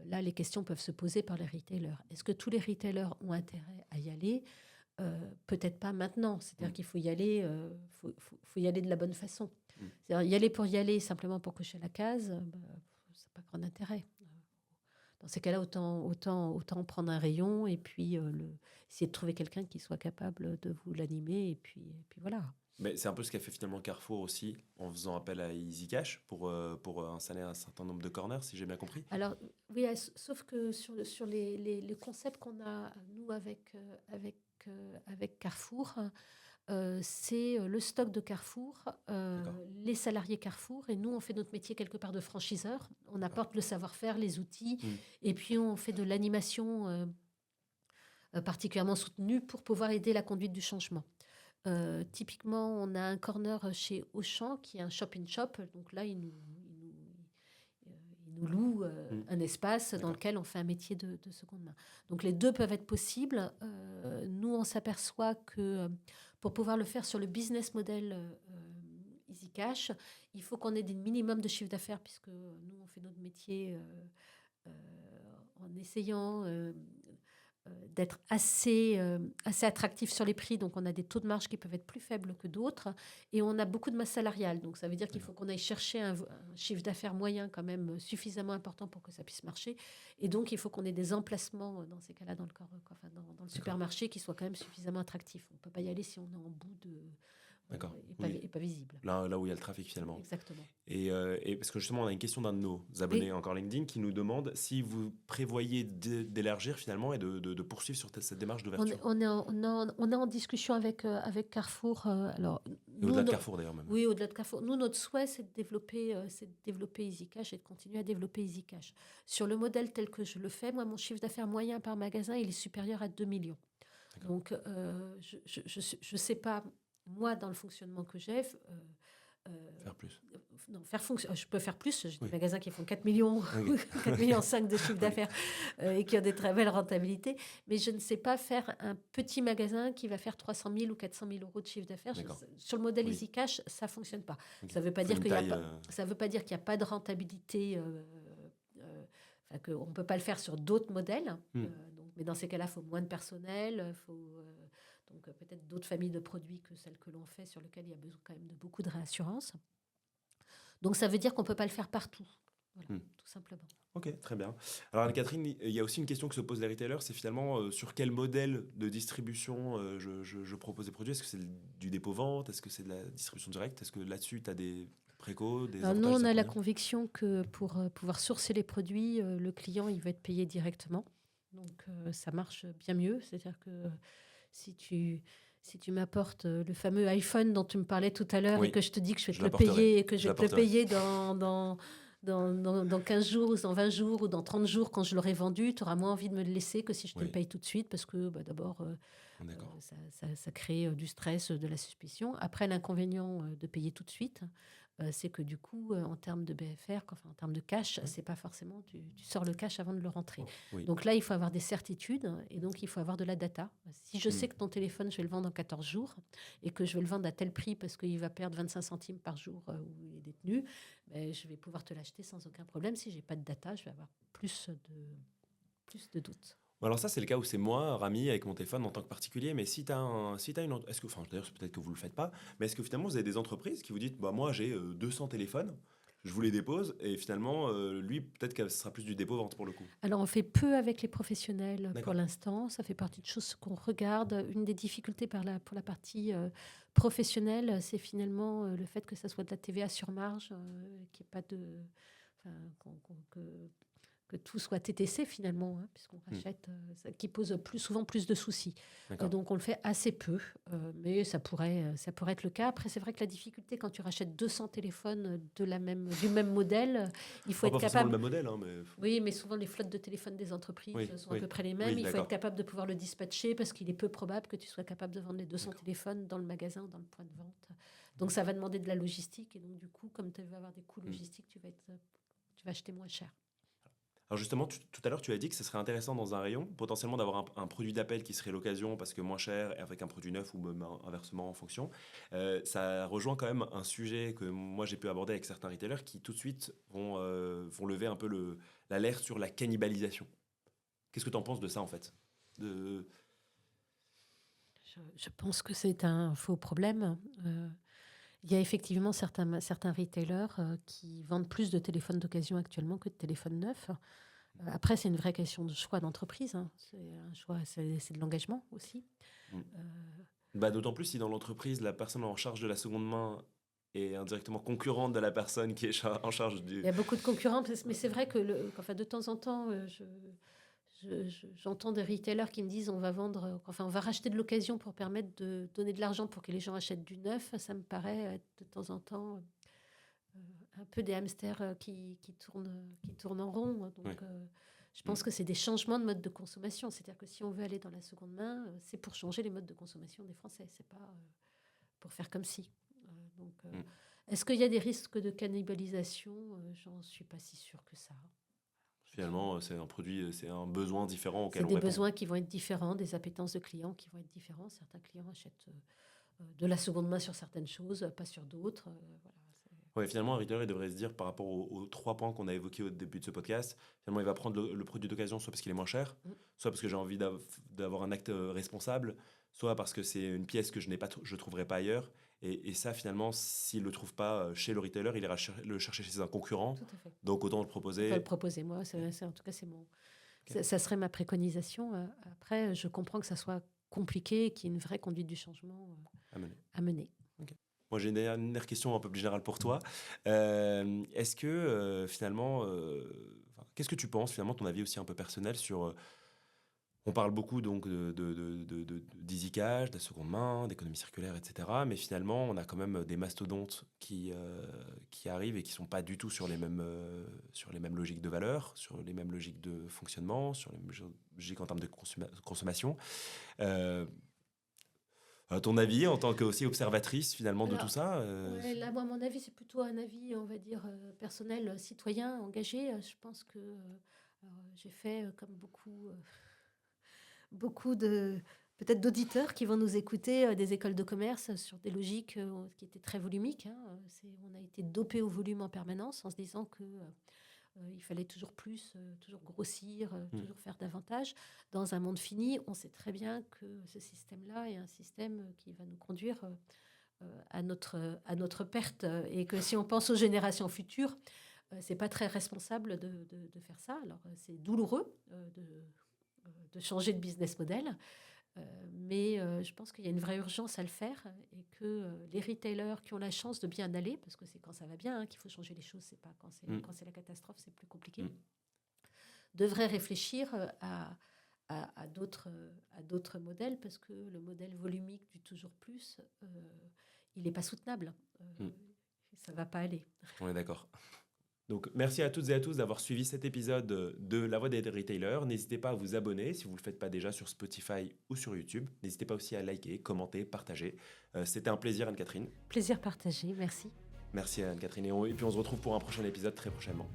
Là, les questions peuvent se poser par les retailers. Est-ce que tous les retailers ont intérêt à y aller? Peut-être pas maintenant. C'est-à-dire qu'il faut y aller, faut y aller de la bonne façon. C'est-à-dire y aller pour y aller, simplement pour cocher la case, ça n'a pas d'intérêt. Dans ces cas-là, autant prendre un rayon et puis essayer de trouver quelqu'un qui soit capable de vous l'animer. Et puis voilà. Mais c'est un peu ce qu'a fait finalement Carrefour aussi, en faisant appel à EasyCash pour installer un certain nombre de corners, si j'ai bien compris. Alors, oui, sauf que sur les concepts qu'on a, nous, avec Carrefour, c'est le stock de Carrefour, D'accord. les salariés Carrefour, et nous, on fait notre métier quelque part de franchiseur. On apporte le savoir-faire, les outils, Mm. et puis on fait de l'animation particulièrement soutenue pour pouvoir aider la conduite du changement. Typiquement, on a un corner chez Auchan qui est un shop-in-shop. Donc là, il nous loue un espace dans D'accord. lequel on fait un métier de seconde main. Donc les deux peuvent être possibles. Nous, on s'aperçoit que pour pouvoir le faire sur le business model EasyCash, il faut qu'on ait des minimums de chiffre d'affaires, puisque nous, on fait notre métier en essayant d'être assez attractif sur les prix. Donc, on a des taux de marge qui peuvent être plus faibles que d'autres. Et on a beaucoup de masse salariale. Donc, ça veut dire qu'il faut qu'on aille chercher un chiffre d'affaires moyen quand même suffisamment important pour que ça puisse marcher. Et donc, il faut qu'on ait des emplacements dans ces cas-là dans le supermarché qui soient quand même suffisamment attractifs. On ne peut pas y aller si on est en bout de... D'accord. et pas visible. Là où il y a le trafic finalement. Exactement. Et parce que justement, on a une question d'un de nos abonnés encore LinkedIn qui nous demande si vous prévoyez d'élargir finalement et de poursuivre sur cette démarche d'ouverture. On est en discussion avec Carrefour. Et au-delà de Carrefour d'ailleurs même. Oui, au-delà de Carrefour. Nous, notre souhait, c'est de développer EasyCash et de continuer à développer EasyCash. Sur le modèle tel que je le fais, moi, mon chiffre d'affaires moyen par magasin, il est supérieur à 2 millions. D'accord. Donc, je ne sais pas, moi, dans le fonctionnement que j'ai... Faire plus. Non, je peux faire plus. J'ai Oui. des magasins qui font 4 millions, 4 millions 5 de chiffre d'affaires et qui ont des très belles rentabilités. Mais je ne sais pas faire un petit magasin qui va faire 300 000 ou 400 000 euros de chiffre d'affaires. Sur le modèle EasyCash, ça ne fonctionne pas. Okay. Ça ne veut pas dire qu'il n'y a pas de rentabilité, qu'on ne peut pas le faire sur d'autres modèles. Mais dans ces cas-là, il faut moins de personnel, donc peut-être d'autres familles de produits que celles que l'on fait, sur lesquelles il y a besoin quand même de beaucoup de réassurance. Donc ça veut dire qu'on ne peut pas le faire partout, voilà, tout simplement. Ok, très bien. Alors Anne-Catherine, il y a aussi une question que se posent les retailers, c'est finalement sur quel modèle de distribution je propose des produits. Est-ce que c'est du dépôt-vente? Est-ce que c'est de la distribution directe? Est-ce que là-dessus, tu as des précos, des avantages? Nous, on a la conviction que pour pouvoir sourcer les produits, le client, il va être payé directement. Donc ça marche bien mieux. C'est-à-dire que si tu m'apportes le fameux iPhone dont tu me parlais tout à l'heure, et que je te dis que je vais te le payer, et que je vais te le payer dans 15 jours, ou dans 20 jours, ou dans 30 jours, quand je l'aurai vendu, tu auras moins envie de me le laisser que si je te le paye tout de suite, parce que d'abord, ça crée du stress, de la suspicion. Après, l'inconvénient de payer tout de suite, c'est que du coup, en termes de BFR, en termes de cash, c'est pas forcément... Tu sors le cash avant de le rentrer. Donc là, il faut avoir des certitudes, et donc il faut avoir de la data. Si je sais que ton téléphone, je vais le vendre en 14 jours, et que je vais le vendre à tel prix parce qu'il va perdre 25 centimes par jour où il est détenu, je vais pouvoir te l'acheter sans aucun problème. Si j'ai pas de data, je vais avoir plus de doutes. Alors ça, c'est le cas où c'est moi, Rami, avec mon téléphone en tant que particulier. Mais si tu as une... Est-ce que, d'ailleurs, c'est peut-être que vous ne le faites pas, mais est-ce que finalement, vous avez des entreprises qui vous disent, moi, j'ai 200 téléphones, je vous les dépose, et finalement, lui, peut-être que ce sera plus du dépôt-vente pour le coup. Alors, on fait peu avec les professionnels pour l'instant. Ça fait partie de choses qu'on regarde. Une des difficultés pour la partie professionnelle, c'est finalement le fait que ça soit de la TVA sur marge, qu'il n'y ait pas de... que tout soit TTC finalement, puisqu'on rachète, qui pose souvent plus de soucis. Donc on le fait assez peu, mais ça pourrait être le cas. Après, c'est vrai que la difficulté quand tu rachètes 200 téléphones du même modèle, il faut être capable... Pas forcément le même modèle, mais... Oui, mais souvent les flottes de téléphones des entreprises sont à peu près les mêmes. Il faut être capable de pouvoir le dispatcher, parce qu'il est peu probable que tu sois capable de vendre les 200 téléphones dans le magasin ou dans le point de vente. Donc ça va demander de la logistique, et donc du coup, comme tu vas avoir des coûts logistiques, tu vas acheter moins cher. Alors justement, tout à l'heure, tu as dit que ce serait intéressant dans un rayon, potentiellement d'avoir un produit d'appel qui serait l'occasion, parce que moins cher, et avec un produit neuf, ou même inversement en fonction. Ça rejoint quand même un sujet que moi j'ai pu aborder avec certains retailers qui tout de suite vont lever un peu l'alerte sur la cannibalisation. Qu'est-ce que tu en penses de ça en fait? Je pense que c'est un faux problème. Il y a effectivement certains retailers qui vendent plus de téléphones d'occasion actuellement que de téléphones neufs. Après, c'est une vraie question de choix d'entreprise, hein. C'est un choix, c'est de l'engagement aussi. Mm. Euh, D'autant plus si dans l'entreprise, la personne en charge de la seconde main est indirectement concurrente de la personne qui est en charge il du... y a beaucoup de concurrents, mais c'est vrai que enfin, de temps en temps, j'entends des retailers qui me disent on va racheter de l'occasion pour permettre de donner de l'argent pour que les gens achètent du neuf. Ça me paraît être de temps en temps un peu des hamsters qui tournent en rond. Donc, Oui. je pense que c'est des changements de mode de consommation. C'est-à-dire que si on veut aller dans la seconde main, c'est pour changer les modes de consommation des Français. C'est pas pour faire comme si. Donc, est-ce qu'il y a des risques de cannibalisation? J'en suis pas si sûre que ça. Finalement, c'est un produit, c'est un besoin différent auquel C'est on des répond. besoins qui vont être différents, des appétences de clients qui vont être différents. Certains clients achètent de la seconde main sur certaines choses, pas sur d'autres. Voilà, Ouais, finalement, un retailer il devrait se dire par rapport aux 3 points qu'on a évoqués au début de ce podcast, finalement, il va prendre le produit d'occasion soit parce qu'il est moins cher, soit parce que j'ai envie d'avoir un acte responsable, soit parce que c'est une pièce que je ne trouverai pas ailleurs. Et ça, finalement, s'il ne le trouve pas chez le retailer, il ira le chercher chez un concurrent. Tout à fait. Donc, autant le On proposer. peut le proposer, moi. En tout cas, ça serait ma préconisation. Après, je comprends que ça soit compliqué et qu'il y ait une vraie conduite du changement à mener. Moi, j'ai une dernière question un peu plus générale pour toi. Est-ce que finalement, qu'est-ce que tu penses finalement, ton avis aussi un peu personnel sur... on parle beaucoup donc d'easy cash, de la seconde main, d'économie circulaire, etc. Mais finalement, on a quand même des mastodontes qui arrivent et qui sont pas du tout sur les mêmes logiques de valeur, sur les mêmes logiques de fonctionnement, sur les mêmes logiques en termes de consommation. À ton avis, en tant que aussi observatrice finalement de tout ça Ouais, là, moi, mon avis, c'est plutôt un avis, on va dire, personnel, citoyen, engagé. Je pense que j'ai fait comme beaucoup de peut-être d'auditeurs qui vont nous écouter des écoles de commerce sur des logiques qui étaient très volumiques, hein. On a été dopé au volume en permanence en se disant que il fallait toujours plus, toujours grossir, toujours faire davantage. Dans un monde fini, on sait très bien que ce système-là est un système qui va nous conduire à notre perte et que si on pense aux générations futures, c'est pas très responsable de faire ça. Alors, c'est douloureux de changer de business model, mais je pense qu'il y a une vraie urgence à le faire et que les retailers qui ont la chance de bien aller, parce que c'est quand ça va bien qu'il faut changer les choses, c'est pas quand c'est la catastrophe, c'est plus compliqué, devraient réfléchir à d'autres modèles, parce que le modèle volumique du toujours plus, il n'est pas soutenable. Ça ne va pas aller. On est d'accord. Donc, merci à toutes et à tous d'avoir suivi cet épisode de La Voix des Retailers. N'hésitez pas à vous abonner si vous ne le faites pas déjà sur Spotify ou sur YouTube. N'hésitez pas aussi à liker, commenter, partager. C'était un plaisir, Anne-Catherine. Plaisir partagé, merci. Merci, Anne-Catherine. Et puis, on se retrouve pour un prochain épisode très prochainement.